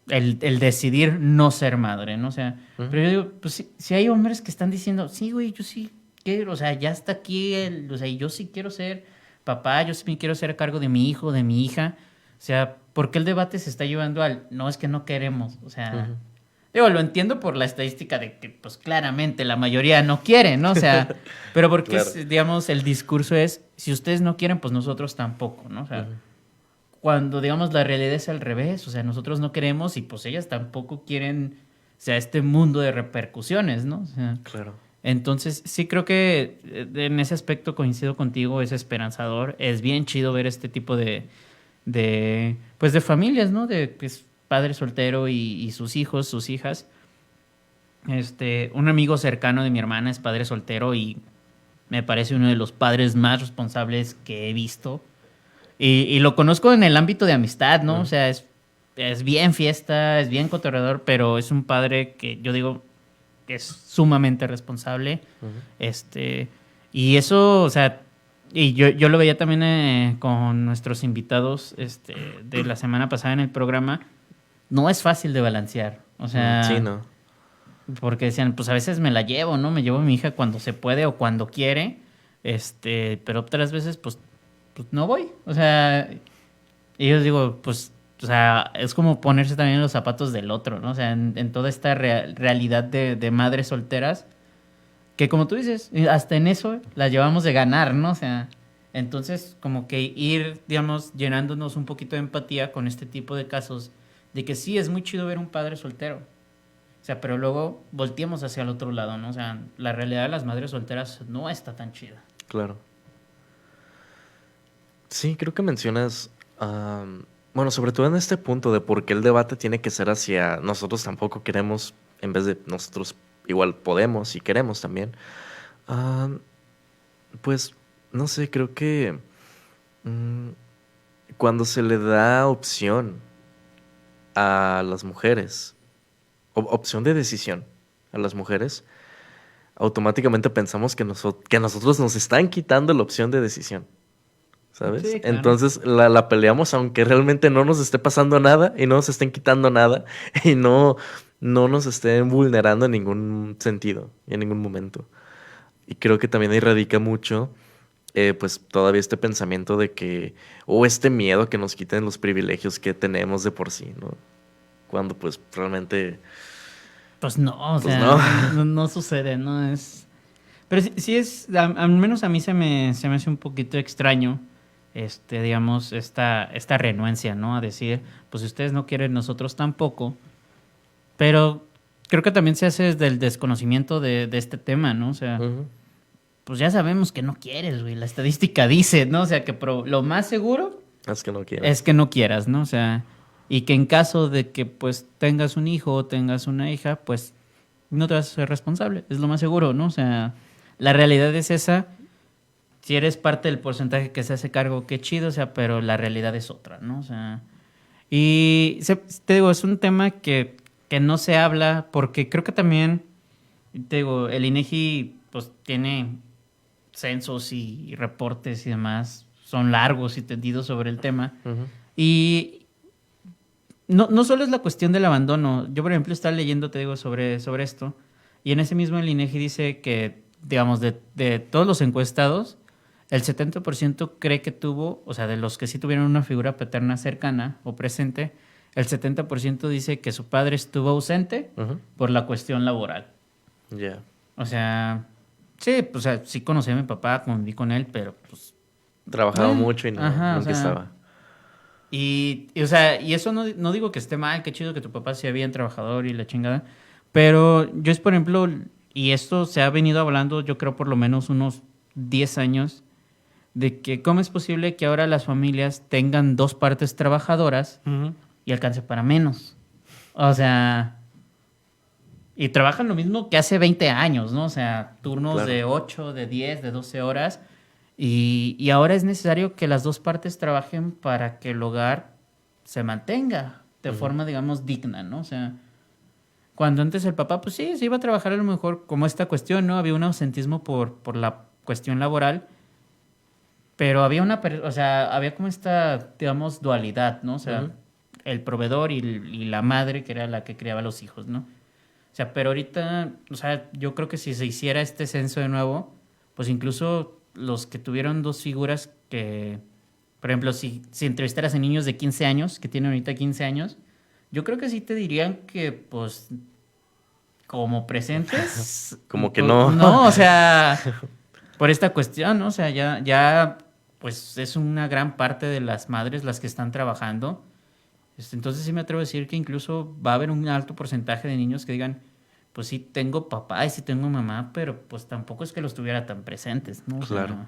B: el decidir no ser madre, ¿no? O sea, pero yo digo, pues si hay hombres que están diciendo, sí, güey, yo sí quiero, o sea, ya está aquí, o sea, yo sí quiero ser papá, yo sí me quiero hacer a cargo de mi hijo, de mi hija. O sea, ¿por qué el debate se está llevando al, no, es que no queremos? O sea, digo, lo entiendo por la estadística de que, pues claramente la mayoría no quiere, ¿no? O sea, pero porque,
A: Claro.
B: digamos, el discurso es, si ustedes no quieren, pues nosotros tampoco, ¿no? O sea, cuando, digamos, la realidad es al revés, o sea, nosotros no queremos y pues ellas tampoco quieren, o sea, este mundo de repercusiones, ¿no? O sea,
A: Claro.
B: entonces, sí creo que en ese aspecto coincido contigo, es esperanzador, es bien chido ver este tipo pues de familias, ¿no? De pues, padre soltero y sus hijos, sus hijas. Un amigo cercano de mi hermana es padre soltero y me parece uno de los padres más responsables que he visto. Y lo conozco en el ámbito de amistad, ¿no? O sea, es bien fiesta, es bien cotorreador, pero es un padre que yo digo que es sumamente responsable. Y eso, o sea, y yo lo veía también con nuestros invitados de la semana pasada en el programa. No es fácil de balancear. O sea,
A: Sí, no.
B: porque decían, pues a veces me la llevo, ¿no? Me llevo a mi hija cuando se puede o cuando quiere. Pero otras veces, pues no voy. O sea, y yo digo, pues, o sea, es como ponerse también en los zapatos del otro, ¿no? O sea, en toda esta realidad de madres solteras, que como tú dices, hasta en eso la llevamos de ganar, ¿no? O sea, entonces como que ir, digamos, llenándonos un poquito de empatía con este tipo de casos, de que sí, es muy chido ver un padre soltero. O sea, pero luego volteamos hacia el otro lado, ¿no? O sea, la realidad de las madres solteras no está tan chida.
A: Claro. Sí, creo que mencionas, bueno, sobre todo en este punto de por qué el debate tiene que ser hacia nosotros tampoco queremos, en vez de nosotros igual podemos y queremos también. Am, pues, no sé, creo que mm, cuando se le da opción a las mujeres, opción de decisión a las mujeres, automáticamente pensamos que a nosotros nos están quitando la opción de decisión. ¿Sabes?
B: Sí, claro.
A: Entonces la peleamos aunque realmente no nos esté pasando nada y no nos estén quitando nada y no nos estén vulnerando en ningún sentido y en ningún momento. Y creo que también ahí radica mucho, pues todavía este pensamiento de que, o este miedo a que nos quiten los privilegios que tenemos de por sí, ¿no? Cuando pues realmente,
B: Pues no, o
A: pues
B: sea,
A: no.
B: no sucede, ¿no? Pero sí es, al menos a mí se me hace un poquito extraño, digamos, esta renuencia, ¿no? A decir, pues si ustedes no quieren, nosotros tampoco. Pero creo que también se hace desde el desconocimiento de este tema, ¿no? O sea,
A: Ujú.
B: pues ya sabemos que no quieres, güey. La estadística dice, ¿no? O sea, que lo más seguro
A: Es que no quiero.
B: es que no quieras, ¿no? O sea, y que en caso de que pues tengas un hijo o tengas una hija, pues no te vas a ser responsable, es lo más seguro, ¿no? O sea, la realidad es esa. Si eres parte del porcentaje que se hace cargo, qué chido, o sea, pero la realidad es otra, ¿no? O sea, te digo, es un tema que no se habla porque creo que también, te digo, el INEGI pues tiene censos y reportes y demás, son largos y tendidos sobre el tema.
A: Ujú.
B: Y no solo es la cuestión del abandono. Yo, por ejemplo, estaba leyendo, te digo, sobre esto, y en ese mismo el INEGI dice que, digamos, de todos los encuestados, el 70% cree que tuvo, o sea, de los que sí tuvieron una figura paterna cercana o presente, el 70% dice que su padre estuvo ausente por la cuestión laboral.
A: Ya.
B: O sea, sí, pues, o sea, sí conocí a mi papá, conviví con él, pero pues...
A: Trabajaba mucho y
B: Ajá, o
A: nunca
B: sea,
A: estaba.
B: o sea, y eso no digo que esté mal, qué chido que tu papá sea bien trabajador y la chingada, pero yo es, por ejemplo, y esto se ha venido hablando, yo creo por lo menos unos 10 años, de que cómo es posible que ahora las familias tengan dos partes trabajadoras y alcance para menos. O sea, y trabajan lo mismo que hace 20 años, ¿no? O sea, turnos
A: Claro.
B: de 8, de 10, de 12 horas. Y ahora es necesario que las dos partes trabajen para que el hogar se mantenga de forma, digamos, digna, ¿no? O sea, cuando antes el papá, pues sí, se iba a trabajar a lo mejor como esta cuestión, ¿no? Había un ausentismo por la cuestión laboral, pero había o sea, había como esta, digamos, dualidad, ¿no? O sea, el proveedor y la madre, que era la que criaba a los hijos, ¿no? O sea, pero ahorita, o sea, yo creo que si se hiciera este censo de nuevo, pues incluso los que tuvieron dos figuras que, por ejemplo, si entrevistaras a niños de 15 años, que tienen ahorita 15 años, yo creo que sí te dirían que, pues, como presentes,
A: Como que
B: pues,
A: no.
B: no, o sea, por esta cuestión, ¿no? O sea, ya, pues es una gran parte de las madres las que están trabajando. Entonces sí me atrevo a decir que incluso va a haber un alto porcentaje de niños que digan, pues sí tengo papá y sí tengo mamá, pero pues tampoco es que los tuviera tan presentes, ¿no? O sea,
A: Claro.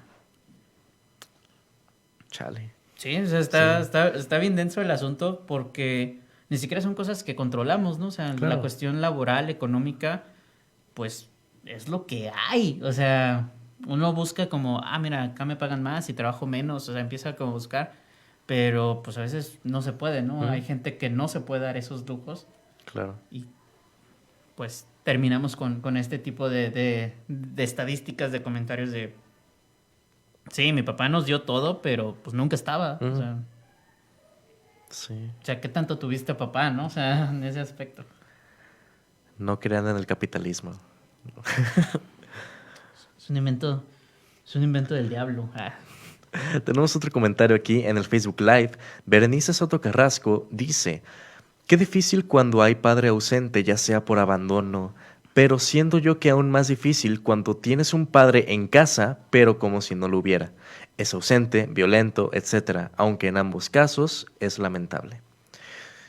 A: Chale.
B: sí, o sea,
A: Sí.
B: está bien denso el asunto porque ni siquiera son cosas que controlamos, ¿no? O sea, la
A: Claro.
B: cuestión laboral, económica, pues es lo que hay. O sea, uno busca como, mira, acá me pagan más y trabajo menos, o sea, empieza como a buscar, pero pues a veces no se puede, ¿no? Hay gente que no se puede dar esos lujos
A: Claro.
B: y pues terminamos con este tipo de estadísticas, de comentarios de, sí, mi papá nos dio todo, pero pues nunca estaba,
A: Sí.
B: o sea, ¿qué tanto tuviste a papá, no? O sea, en ese aspecto.
A: No crean en el capitalismo.
B: Es un invento, es un invento del diablo.
A: Tenemos otro comentario aquí en el Facebook Live. Berenice Soto Carrasco dice: qué difícil cuando hay padre ausente, ya sea por abandono, pero siento yo que aún más difícil cuando tienes un padre en casa, pero como si no lo hubiera. Es ausente, violento, etcétera, aunque en ambos casos es lamentable.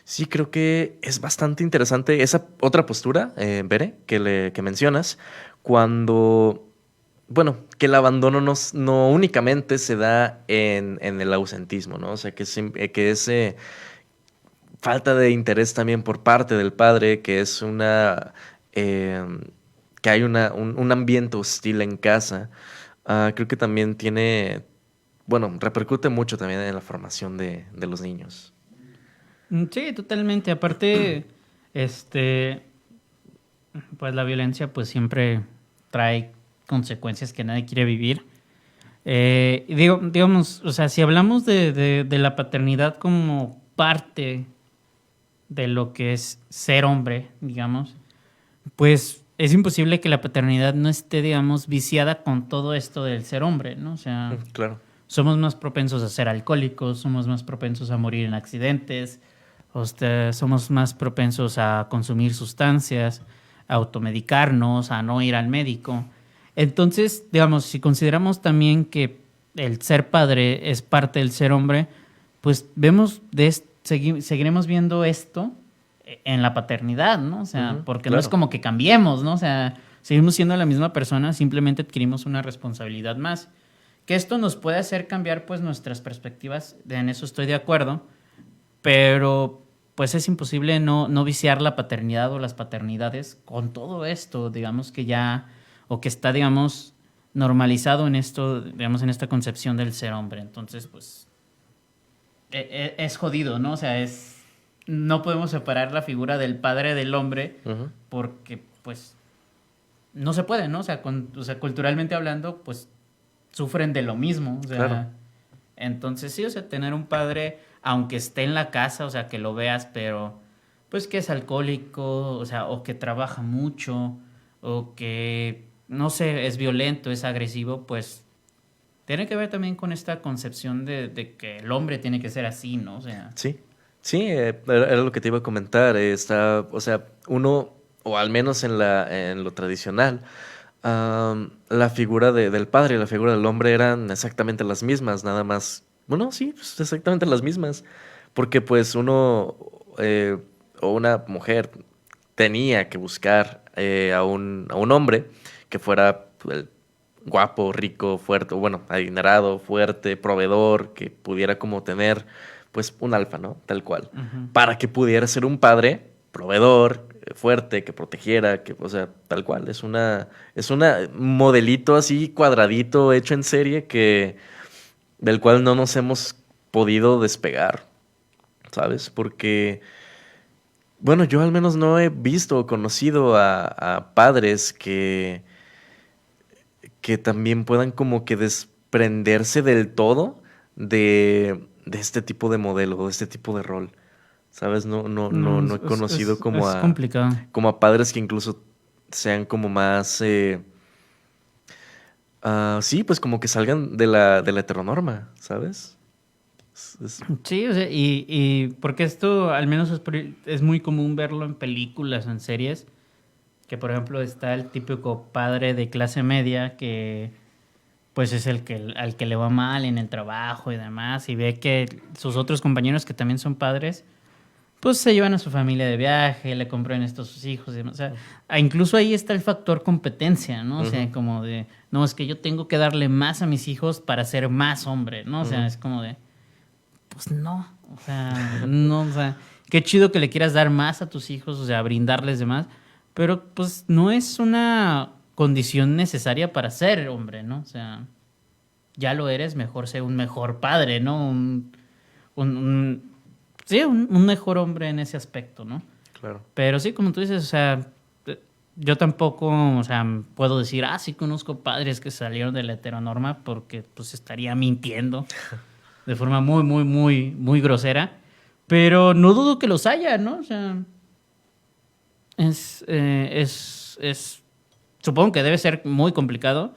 A: Sí, creo que es bastante interesante esa otra postura, Bere, que mencionas, cuando, bueno, que el abandono no únicamente se da en el ausentismo, ¿no? O sea, que ese falta de interés también por parte del padre, que es eh, que hay un ambiente hostil en casa, creo que también bueno, repercute mucho también en la formación de los niños.
B: Sí, totalmente. Aparte, este, pues la violencia pues siempre trae consecuencias que nadie quiere vivir. Digamos, o sea, si hablamos de la paternidad como parte de lo que es ser hombre, digamos, pues es imposible que la paternidad no esté, digamos, viciada con todo esto del ser hombre, ¿no? O sea,
A: Claro.
B: somos más propensos a ser alcohólicos, somos más propensos a morir en accidentes, somos más propensos a consumir sustancias, a automedicarnos, a no ir al médico. Entonces, digamos, si consideramos también que el ser padre es parte del ser hombre, pues seguiremos viendo esto en la paternidad, ¿no? O sea, porque no es
A: Claro.
B: como que cambiemos, ¿no? O sea, seguimos siendo la misma persona, simplemente adquirimos una responsabilidad más. Que esto nos puede hacer cambiar pues nuestras perspectivas, en eso estoy de acuerdo, pero pues es imposible no viciar la paternidad o las paternidades con todo esto, digamos que ya, o que está, digamos, normalizado en esto, digamos, en esta concepción del ser hombre. Entonces, pues, es jodido, ¿no? O sea, no podemos separar la figura del padre del hombre
A: Ujú.
B: porque, pues, no se puede, ¿no? O sea, culturalmente hablando, pues, sufren de lo mismo, o
A: Claro.
B: sea, entonces sí, o sea, tener un padre, aunque esté en la casa, o sea, que lo veas, pero pues que es alcohólico, o sea, o que trabaja mucho, o que, no sé, es violento, es agresivo, pues tiene que ver también con esta concepción de que el hombre tiene que ser así, ¿no? O sea,
A: Sí, sí, era lo que te iba a comentar. O sea, uno, o al menos en lo tradicional, la figura del padre y la figura del hombre eran exactamente las mismas, nada más. Bueno, sí, pues, exactamente las mismas. Porque pues uno o una mujer tenía que buscar a un hombre que fuera pues, guapo, rico, fuerte, o bueno, adinerado, fuerte, proveedor, que pudiera como tener pues un alfa, ¿no? Tal cual.
B: ujú.
A: Para que pudiera ser un padre proveedor, fuerte, que protegiera, que, o sea, tal cual. Es una modelito así cuadradito hecho en serie del cual no nos hemos podido despegar, ¿sabes? Porque, bueno, yo al menos no he visto o conocido a padres que también puedan como que desprenderse del todo de este tipo de modelo, de este tipo de rol. ¿Sabes?
B: No,
A: No he conocido
B: es complicado.
A: como a padres que incluso sean como más, sí, pues como que salgan de la heteronorma, ¿sabes?
B: Sí, o sea, y porque esto al menos es muy común verlo en películas o en series, que por ejemplo está el típico padre de clase media que pues es el que al que le va mal en el trabajo y demás, y ve que sus otros compañeros que también son padres, pues se llevan a su familia de viaje, le compran esto a sus hijos y demás. O sea, incluso ahí está el factor competencia, ¿no? O
A: Ujú,
B: sea, como de, no, es que yo tengo que darle más a mis hijos para ser más hombre, ¿no? O sea,
A: ujú,
B: es como de, pues no, o sea, no, o sea, qué chido que le quieras dar más a tus hijos, o sea, brindarles de más, pero pues no es una condición necesaria para ser hombre, ¿no? O sea, ya lo eres, mejor sé un mejor padre, ¿no? Sí, un mejor hombre en ese aspecto, ¿no?
A: claro.
B: Pero sí, como tú dices, o sea, yo tampoco, o sea, puedo decir, sí conozco padres que salieron de la heteronorma porque pues estaría mintiendo de forma muy, muy, muy, muy grosera. Pero no dudo que los haya, ¿no? O sea, supongo que debe ser muy complicado.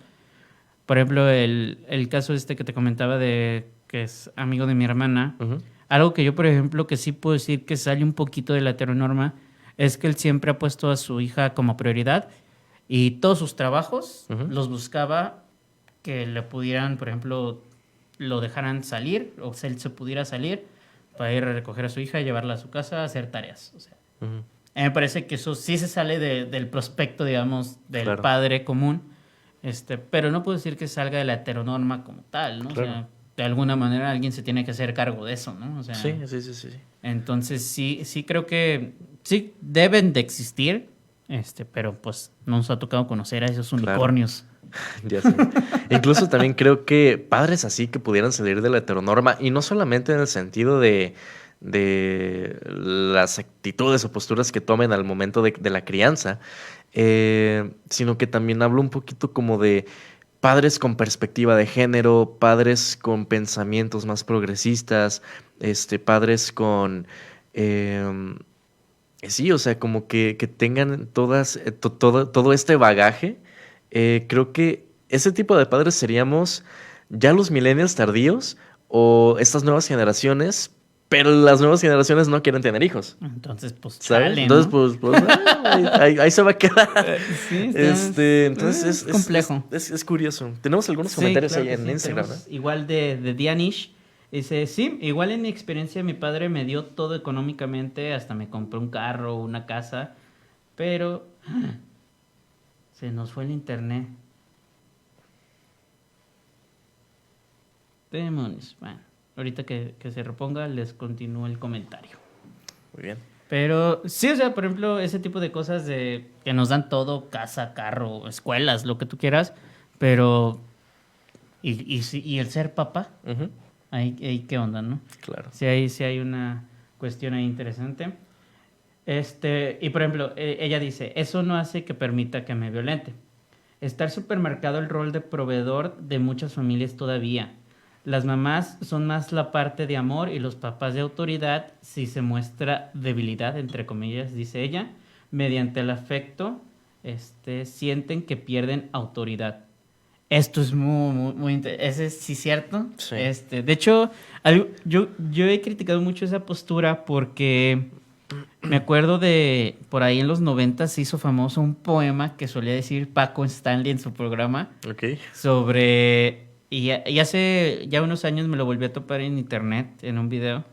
B: Por ejemplo, el caso este que te comentaba de que es amigo de mi hermana.
A: Ujú,
B: Algo que yo, por ejemplo, que sí puedo decir que sale un poquito de la heteronorma es que él siempre ha puesto a su hija como prioridad y todos sus trabajos
A: ujú,
B: los buscaba que le pudieran, por ejemplo, lo dejaran salir o él se pudiera salir para ir a recoger a su hija y llevarla a su casa a hacer tareas. O sea,
A: ujú,
B: a mí me parece que eso sí se sale del prospecto, digamos, del
A: claro,
B: padre común, pero no puedo decir que salga de la heteronorma como tal, ¿no? O
A: claro.
B: sea, de alguna manera alguien se tiene que hacer cargo de eso, ¿no? O
A: Sí,
B: sea,
A: sí, sí, sí. Sí.
B: entonces sí, sí creo que sí deben de existir, pero pues no nos ha tocado conocer a esos
A: Claro.
B: unicornios.
A: Ya sé. Incluso también creo que padres así que pudieran salir de la heteronorma, y no solamente en el sentido de las actitudes o posturas que tomen al momento de la crianza, sino que también hablo un poquito como de padres con perspectiva de género, padres con pensamientos más progresistas, padres con... em, sí, o sea, como que tengan todo este bagaje. Creo que ese tipo de padres seríamos ya los millennials tardíos o estas nuevas generaciones, pero las nuevas generaciones no quieren tener hijos,
B: Entonces, pues
A: ¿sabes?
B: chale,
A: Entonces,
B: ¿no?
A: ahí se va a quedar.
B: Sí,
A: Entonces
B: es complejo.
A: es curioso. Tenemos algunos
B: Sí,
A: comentarios
B: claro
A: ahí
B: que
A: en
B: sí.
A: Instagram, ¿no?
B: Tenemos igual de Dianish. Dice, sí, igual en mi experiencia mi padre me dio todo económicamente, hasta me compró un carro, una casa, pero se nos fue el internet. Demonios. Bueno, ahorita que se reponga les continúo el comentario.
A: Muy bien.
B: Pero sí, o sea, por ejemplo, ese tipo de cosas de que nos dan todo, casa, carro, escuelas, lo que tú quieras, pero y el ser papá,
A: Ujú,
B: ahí qué onda, ¿no?
A: claro.
B: Sí hay una cuestión ahí interesante. Y por ejemplo, ella dice, eso no hace que permita que me violente. Está supermercado el rol de proveedor de muchas familias todavía. Las mamás son más la parte de amor y los papás de autoridad si se muestra debilidad, entre comillas, dice ella, mediante el afecto, sienten que pierden autoridad. Esto es muy ese es sí cierto.
A: Sí.
B: De hecho, yo he criticado mucho esa postura porque me acuerdo de por ahí en los 90 se hizo famoso un poema que solía decir Paco Stanley en su programa
A: Ok.
B: sobre y hace ya unos años me lo volví a topar en internet en un video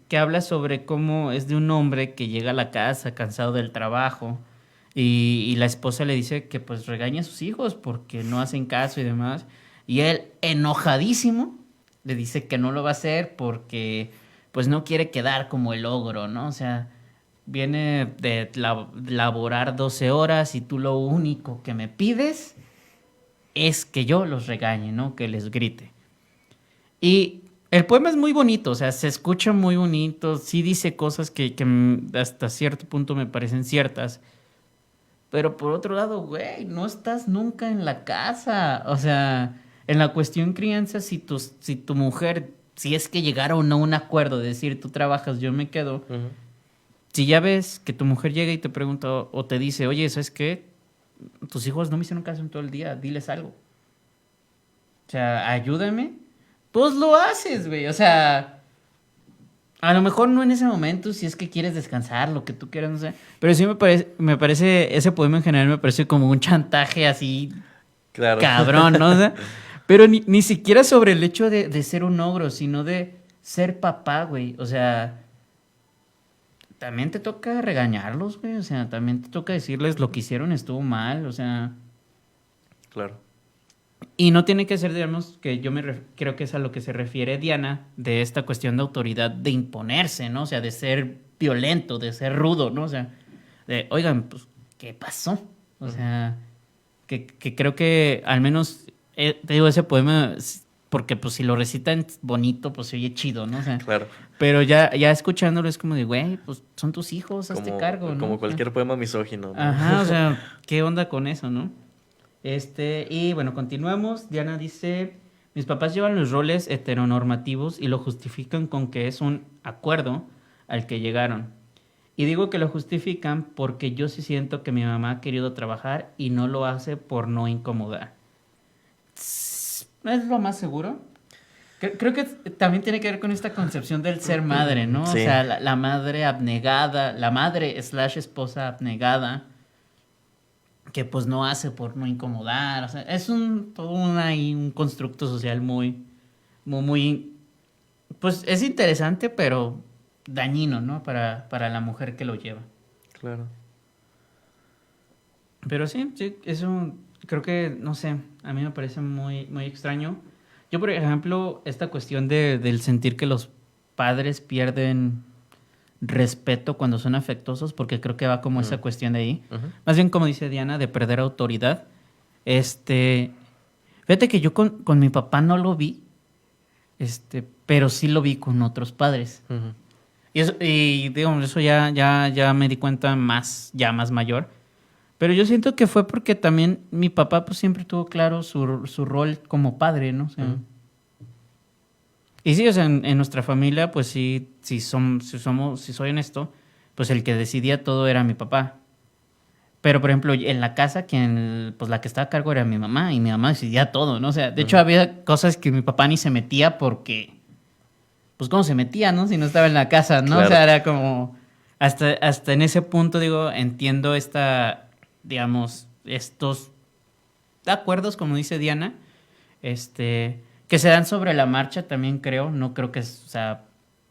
B: que habla sobre cómo es de un hombre que llega a la casa cansado del trabajo y la esposa le dice que pues regaña a sus hijos porque no hacen caso y demás. Y él, enojadísimo, le dice que no lo va a hacer porque pues no quiere quedar como el ogro, ¿no? O sea, viene de laborar 12 horas y tú lo único que me pides es que yo los regañe, ¿no? Que les grite. Y el poema es muy bonito, o sea, se escucha muy bonito, sí dice cosas que hasta cierto punto me parecen ciertas. Pero por otro lado, güey, no estás nunca en la casa. O sea, en la cuestión crianza, si tu mujer, si es que llegara o no a un acuerdo de decir tú trabajas, yo me quedo,
A: Ujú.
B: si ya ves que tu mujer llega y te pregunta o te dice, oye, ¿sabes qué? Tus hijos no me hicieron caso en todo el día, diles algo. O sea, ayúdame. Pues lo haces, güey. O sea, a lo mejor no en ese momento, si es que quieres descansar, lo que tú quieras, no sé. Pero sí me parece, ese poema en general me parece como un chantaje así
A: Claro.
B: cabrón, ¿no? O sea, pero ni siquiera sobre el hecho de ser un ogro, sino de ser papá, güey. O sea, también te toca regañarlos, güey. O sea, también te toca decirles lo que hicieron estuvo mal, o sea.
A: Claro.
B: Y no tiene que ser, digamos, que creo que es a lo que se refiere Diana, de esta cuestión de autoridad, de imponerse, ¿no? O sea, de ser violento, de ser rudo, ¿no? O sea, de, oigan, pues, ¿qué pasó? O sea, que creo que al menos, te digo, ese poema, porque pues si lo recitan bonito, pues se oye chido, ¿no? O sea,
A: Claro.
B: pero ya escuchándolo es como de, güey, pues son tus hijos, hazte cargo, ¿no?
A: Como
B: O sea,
A: cualquier poema misógino, ¿no?
B: ajá, o sea, ¿qué onda con eso, no? Y bueno, continuamos. Diana dice, mis papás llevan los roles heteronormativos y lo justifican con que es un acuerdo al que llegaron. Y digo que lo justifican porque yo sí siento que mi mamá ha querido trabajar y no lo hace por no incomodar. ¿Es lo más seguro? Creo que también tiene que ver con esta concepción del ser madre, ¿no?
A: Sí.
B: O sea, la madre abnegada, la madre / esposa abnegada, que pues no hace por no incomodar. O sea, es todo un constructo social muy, pues es interesante, pero dañino, ¿no? Para la mujer que lo lleva.
A: Claro.
B: Pero sí, eso creo que, no sé, a mí me parece muy extraño. Yo, por ejemplo, esta cuestión del sentir que los padres pierden respeto cuando son afectuosos, porque creo que va como esa cuestión de ahí.
A: Ujú.
B: Más bien, como dice Diana, de perder autoridad. Fíjate que yo con mi papá no lo vi, pero sí lo vi con otros padres.
A: Ujú.
B: Y digo, eso ya me di cuenta más mayor. Pero yo siento que fue porque también mi papá pues siempre tuvo claro su rol como padre, ¿no? O sea,
A: Ujú.
B: y sí, o sea, en nuestra familia, pues sí, si soy honesto, pues el que decidía todo era mi papá. Pero, por ejemplo, en la casa, pues la que estaba a cargo era mi mamá, y mi mamá decidía todo, ¿no? O sea, de hecho había cosas que mi papá ni se metía porque, pues, ¿cómo se metía, no? Si no estaba en la casa, ¿no?
A: Claro.
B: O sea, era como, hasta en ese punto, digo, entiendo digamos, estos acuerdos, como dice Diana, que se dan sobre la marcha también creo, no creo que, o sea,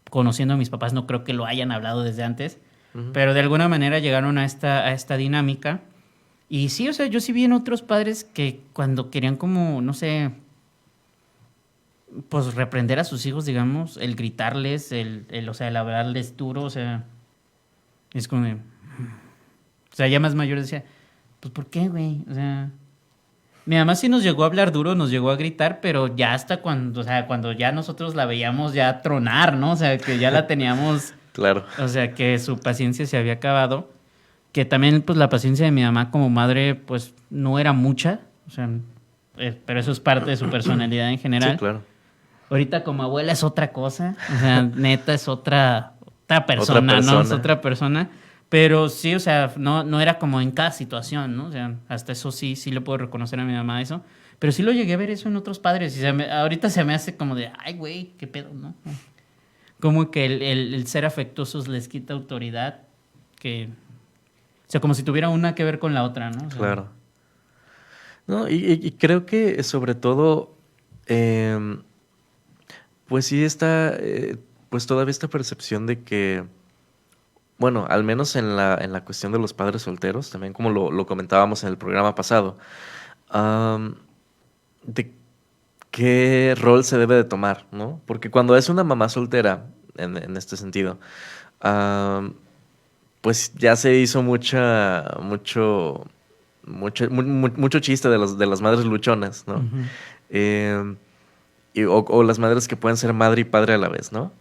B: conociendo a mis papás no creo que lo hayan hablado desde antes,
A: Ujú.
B: pero de alguna manera llegaron a esta dinámica. Y sí, o sea, yo sí vi en otros padres que cuando querían como, no sé, pues reprender a sus hijos, digamos, el gritarles, o sea, el hablarles duro, o sea, es como de, o sea, ya más mayor decía, pues ¿por qué, güey? O sea, mi mamá sí nos llegó a hablar duro, nos llegó a gritar, pero ya hasta cuando, o sea, cuando ya nosotros la veíamos ya tronar, ¿no? O sea, que ya la teníamos,
A: Claro.
B: o sea, que su paciencia se había acabado, que también, pues, la paciencia de mi mamá como madre, pues, no era mucha, o sea, pero eso es parte de su personalidad en general.
A: Sí, claro.
B: Ahorita como abuela es otra cosa, o sea, neta es otra persona, ¿no? Es
A: persona.
B: otra persona. Pero sí, o sea, no era como en cada situación, ¿no? O sea, hasta eso sí le puedo reconocer a mi mamá eso. Pero sí lo llegué a ver eso en otros padres. Y ahorita se me hace como de, ay, güey, qué pedo, ¿no? Como que el ser afectuosos les quita autoridad. O sea, como si tuviera una que ver con la otra, ¿no? O sea,
A: Claro. No, y creo que sobre todo, pues sí está, pues todavía esta percepción de que, bueno, al menos en la cuestión de los padres solteros, también como lo comentábamos en el programa pasado, am, de qué rol se debe de tomar, ¿no? Porque cuando es una mamá soltera, en este sentido, am, pues ya se hizo mucho chiste de las madres luchonas, ¿no?
B: ujú.
A: Eh, o las madres que pueden ser madre y padre a la vez, ¿no?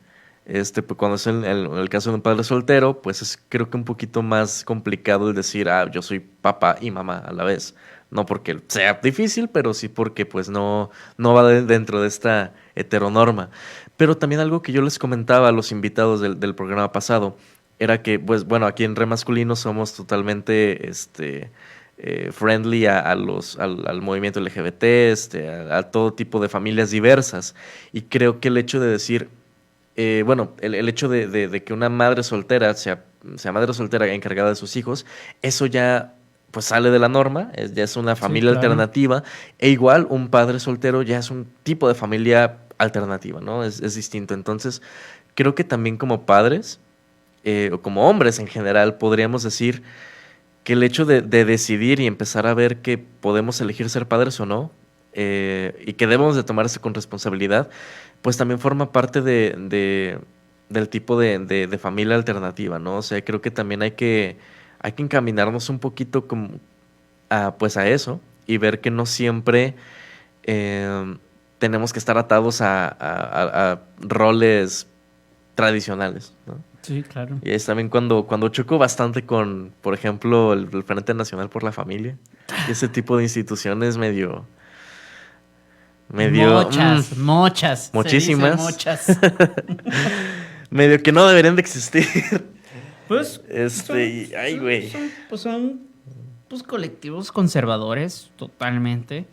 A: Pues cuando es el caso de un padre soltero, pues es creo que un poquito más complicado el decir, yo soy papá y mamá a la vez. No porque sea difícil, pero sí porque pues no va dentro de esta heteronorma. Pero también algo que yo les comentaba a los invitados del programa pasado, era que, pues bueno, aquí en Re Masculino somos totalmente, friendly al movimiento LGBT, a todo tipo de familias diversas. Y creo que el hecho de decir, bueno, el hecho de que una madre soltera sea madre soltera encargada de sus hijos, eso ya pues sale de la norma, ya es una
B: Sí,
A: familia
B: claro.
A: alternativa, e igual un padre soltero ya es un tipo de familia alternativa, ¿no? Es distinto. Entonces, creo que también como padres, o como hombres en general, podríamos decir que el hecho de decidir y empezar a ver que podemos elegir ser padres o no, y que debemos de tomarse con responsabilidad, pues también forma parte del tipo de familia alternativa, ¿no? O sea, creo que también hay que encaminarnos un poquito pues a eso y ver que no siempre tenemos que estar atados a roles tradicionales, ¿no?
B: Sí, claro.
A: Y es también cuando choco bastante con, por ejemplo, el Frente Nacional por la Familia. Y ese tipo de instituciones medio,
B: Mochas. Se dice
A: muchísimas,
B: mochas.
A: medio que no deberían de existir.
B: Pues
A: Ay, güey.
B: son pues, colectivos conservadores, totalmente.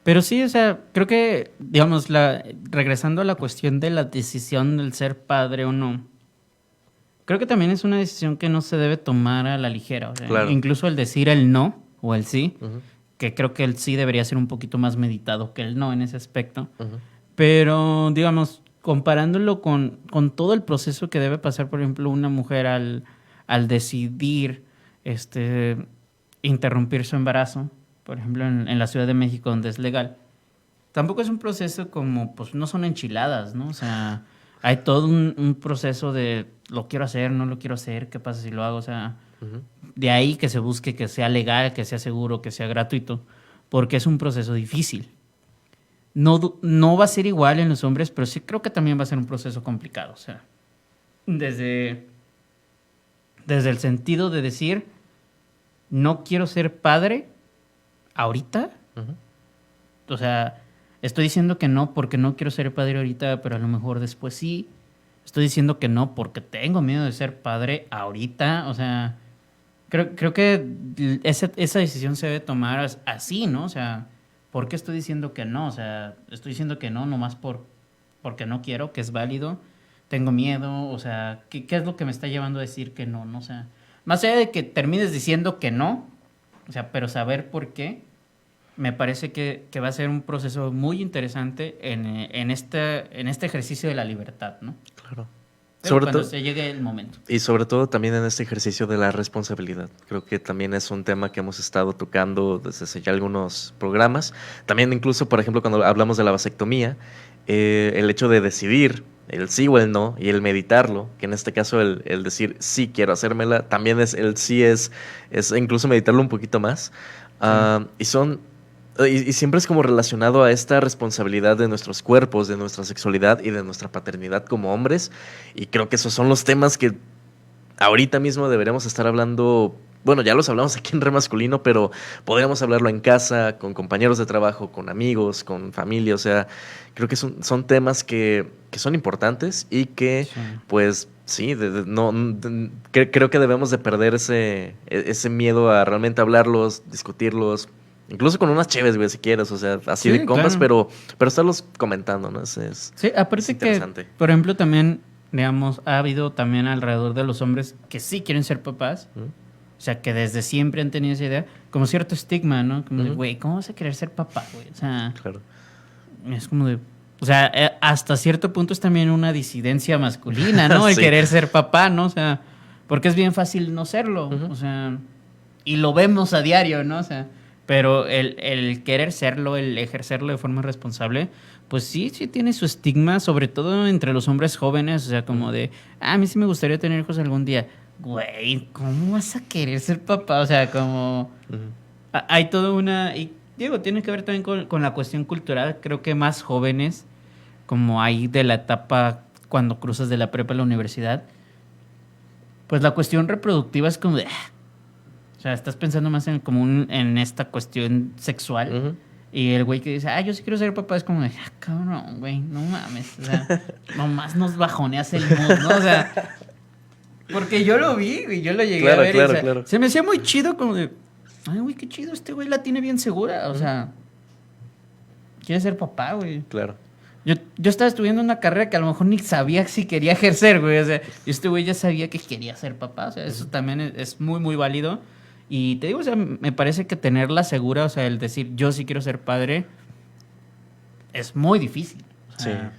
B: Pero sí, o sea, creo que, digamos, regresando a la cuestión de la decisión del ser padre o no, creo que también es una decisión que no se debe tomar a la ligera. O sea,
A: Claro.
B: incluso el decir el no o el sí,
A: Ujú,
B: que creo que el sí debería ser un poquito más meditado que el no en ese aspecto.
A: ujú.
B: Pero, digamos, comparándolo con todo el proceso que debe pasar, por ejemplo, una mujer al decidir interrumpir su embarazo, por ejemplo, en la Ciudad de México, donde es legal, tampoco es un proceso como, pues no son enchiladas, ¿no? O sea, hay todo un proceso de lo quiero hacer, no lo quiero hacer, qué pasa si lo hago, o sea,
A: Ujú.
B: de ahí que se busque que sea legal, que sea seguro, que sea gratuito, porque es un proceso difícil. No va a ser igual en los hombres, pero sí creo que también va a ser un proceso complicado. O sea, desde el sentido de decir, no quiero ser padre ahorita.
A: Ujú.
B: O sea, estoy diciendo que no porque no quiero ser padre ahorita, pero a lo mejor después sí. Estoy diciendo que no porque tengo miedo de ser padre ahorita. O sea, creo que esa decisión se debe tomar así, ¿no? O sea, ¿por qué estoy diciendo que no? O sea, estoy diciendo que no nomás porque no quiero, que es válido. Tengo miedo, o sea, ¿qué es lo que me está llevando a decir que no? ¿No? O sea, más allá de que termines diciendo que no, o sea, pero saber por qué, me parece que va a ser un proceso muy interesante en este ejercicio de la libertad, ¿no?
A: Claro.
B: Pero
A: Sobre
B: cuando
A: todo,
B: se llegue el momento.
A: y sobre todo también en este ejercicio de la responsabilidad. Creo que también es un tema que hemos estado tocando desde hace ya algunos programas. También incluso, por ejemplo, cuando hablamos de la vasectomía, el hecho de decidir el sí o el no y el meditarlo, que en este caso el decir sí quiero hacérmela, también el sí es incluso meditarlo un poquito más.
B: Sí.
A: Y siempre es como relacionado a esta responsabilidad de nuestros cuerpos, de nuestra sexualidad y de nuestra paternidad como hombres. Y creo que esos son los temas que ahorita mismo deberíamos estar hablando. Bueno, ya los hablamos aquí en Re Masculino, pero podríamos hablarlo en casa, con compañeros de trabajo, con amigos, con familia. O sea, creo que son temas que son importantes y que
B: Sí.
A: pues Sí, creo que debemos de perder ese miedo a realmente hablarlos, discutirlos, incluso con unas cheves, güey, si quieres, o sea, así
B: Sí,
A: de compas,
B: claro.
A: pero estarlos comentando, ¿no?
B: Sí,
A: Es
B: aparte que,
A: interesante.
B: por ejemplo, también, digamos, ha habido también alrededor de los hombres que sí quieren ser papás.
A: ¿Mm?
B: O sea, que desde siempre han tenido esa idea, como cierto estigma, ¿no? Como de,
A: Ujú.
B: güey, ¿cómo vas a querer ser papá, güey? O sea,
A: Claro.
B: es como de... O sea, hasta cierto punto es también una disidencia masculina, ¿no? El
A: Sí.
B: querer ser papá, ¿no? O sea, porque es bien fácil no serlo.
A: Ujú.
B: O sea, y lo vemos a diario, ¿no? O sea, pero el querer serlo, el ejercerlo de forma responsable, pues sí, sí tiene su estigma, sobre todo entre los hombres jóvenes. O sea, como de, a mí sí me gustaría tener hijos algún día. Güey, ¿cómo vas a querer ser papá? O sea, como...
A: Ujú.
B: Hay toda una... Y digo, tiene que ver también con la cuestión cultural. Creo que más jóvenes, como ahí de la etapa cuando cruzas de la prepa a la universidad, pues la cuestión reproductiva es como de... O sea, estás pensando más en como en esta cuestión sexual.
A: Ujú.
B: Y el güey que dice, yo sí quiero ser papá, es como de, cabrón, güey, no mames. O sea, nomás nos bajoneas el mood, ¿no? O sea, porque yo lo vi, güey, yo lo llegué
A: Claro,
B: a ver.
A: claro,
B: O sea,
A: claro.
B: se me hacía muy chido como de, ay, güey, qué chido, este güey la tiene bien segura. O sea, quiere ser papá, güey.
A: Claro.
B: Yo estaba estudiando una carrera que a lo mejor ni sabía si quería ejercer, güey. O sea, y este güey ya sabía que quería ser papá. O sea, eso también es muy, muy válido. Y te digo, o sea, me parece que tenerla segura, o sea, el decir yo sí quiero ser padre, es muy difícil. O sea,
A: Sí.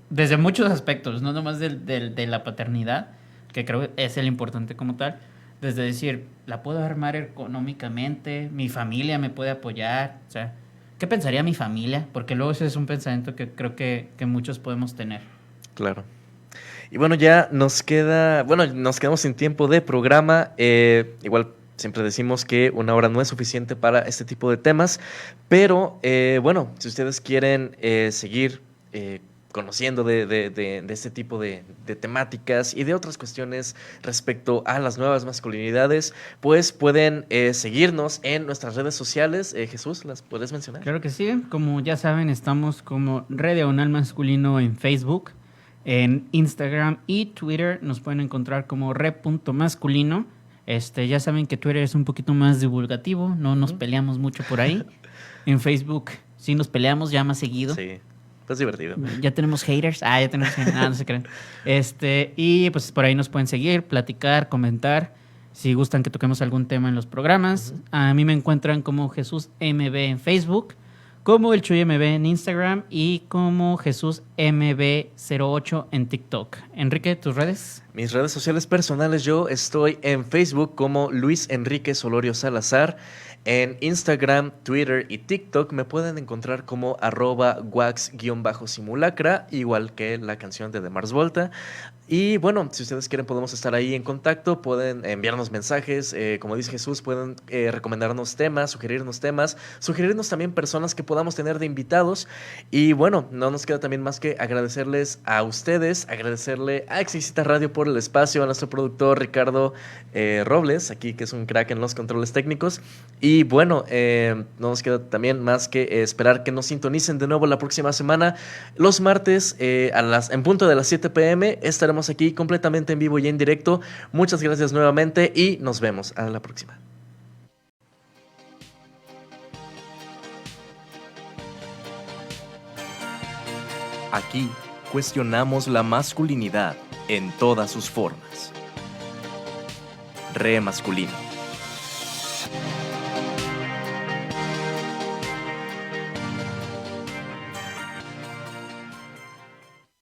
B: desde muchos aspectos, no nomás de la paternidad, que creo que es el importante como tal. Desde decir, la puedo armar económicamente, mi familia me puede apoyar. O sea, ¿qué pensaría mi familia? Porque luego ese es un pensamiento que creo que muchos podemos tener.
A: Claro. Y bueno, ya nos quedamos sin tiempo de programa. Igual siempre decimos que una hora no es suficiente para este tipo de temas, pero bueno, si ustedes quieren seguir conociendo de este tipo de temáticas y de otras cuestiones respecto a las nuevas masculinidades, pues pueden seguirnos en nuestras redes sociales. Jesús, ¿las puedes mencionar?
B: Claro que sí, como ya saben, estamos como Red Diagonal Masculino en Facebook, en Instagram y Twitter nos pueden encontrar como Red.masculino. Ya saben que Twitter es un poquito más divulgativo, no nos peleamos mucho por ahí. En Facebook sí nos peleamos ya más seguido.
A: Sí, pues divertido.
B: Ya tenemos haters. Ya tenemos haters. No se crean. Y pues por ahí nos pueden seguir, platicar, comentar. Si gustan que toquemos algún tema en los programas. A mí me encuentran como Jesús MB en Facebook, como el Chuy MB en Instagram y como Jesús MB08 en TikTok. Enrique, ¿tus redes?
A: Mis redes sociales personales, yo estoy en Facebook como Luis Enrique Solorio Salazar. En Instagram, Twitter y TikTok me pueden encontrar como @wax_simulacra, igual que la canción de The Mars Volta. Y bueno, si ustedes quieren podemos estar ahí en contacto, pueden enviarnos mensajes, como dice Jesús, pueden recomendarnos temas, sugerirnos también personas que podamos tener de invitados. Y bueno, no nos queda también más que agradecerles a ustedes, agradecerle a Exquisita Radio por el espacio, a nuestro productor Ricardo Robles, aquí que es un crack en los controles técnicos. Y bueno, no nos queda también más que esperar que nos sintonicen de nuevo la próxima semana, los martes en punto de las 7 p.m. estaremos aquí completamente en vivo y en directo. Muchas gracias nuevamente y nos vemos a la próxima. Aquí cuestionamos la masculinidad en todas sus formas. Re masculino.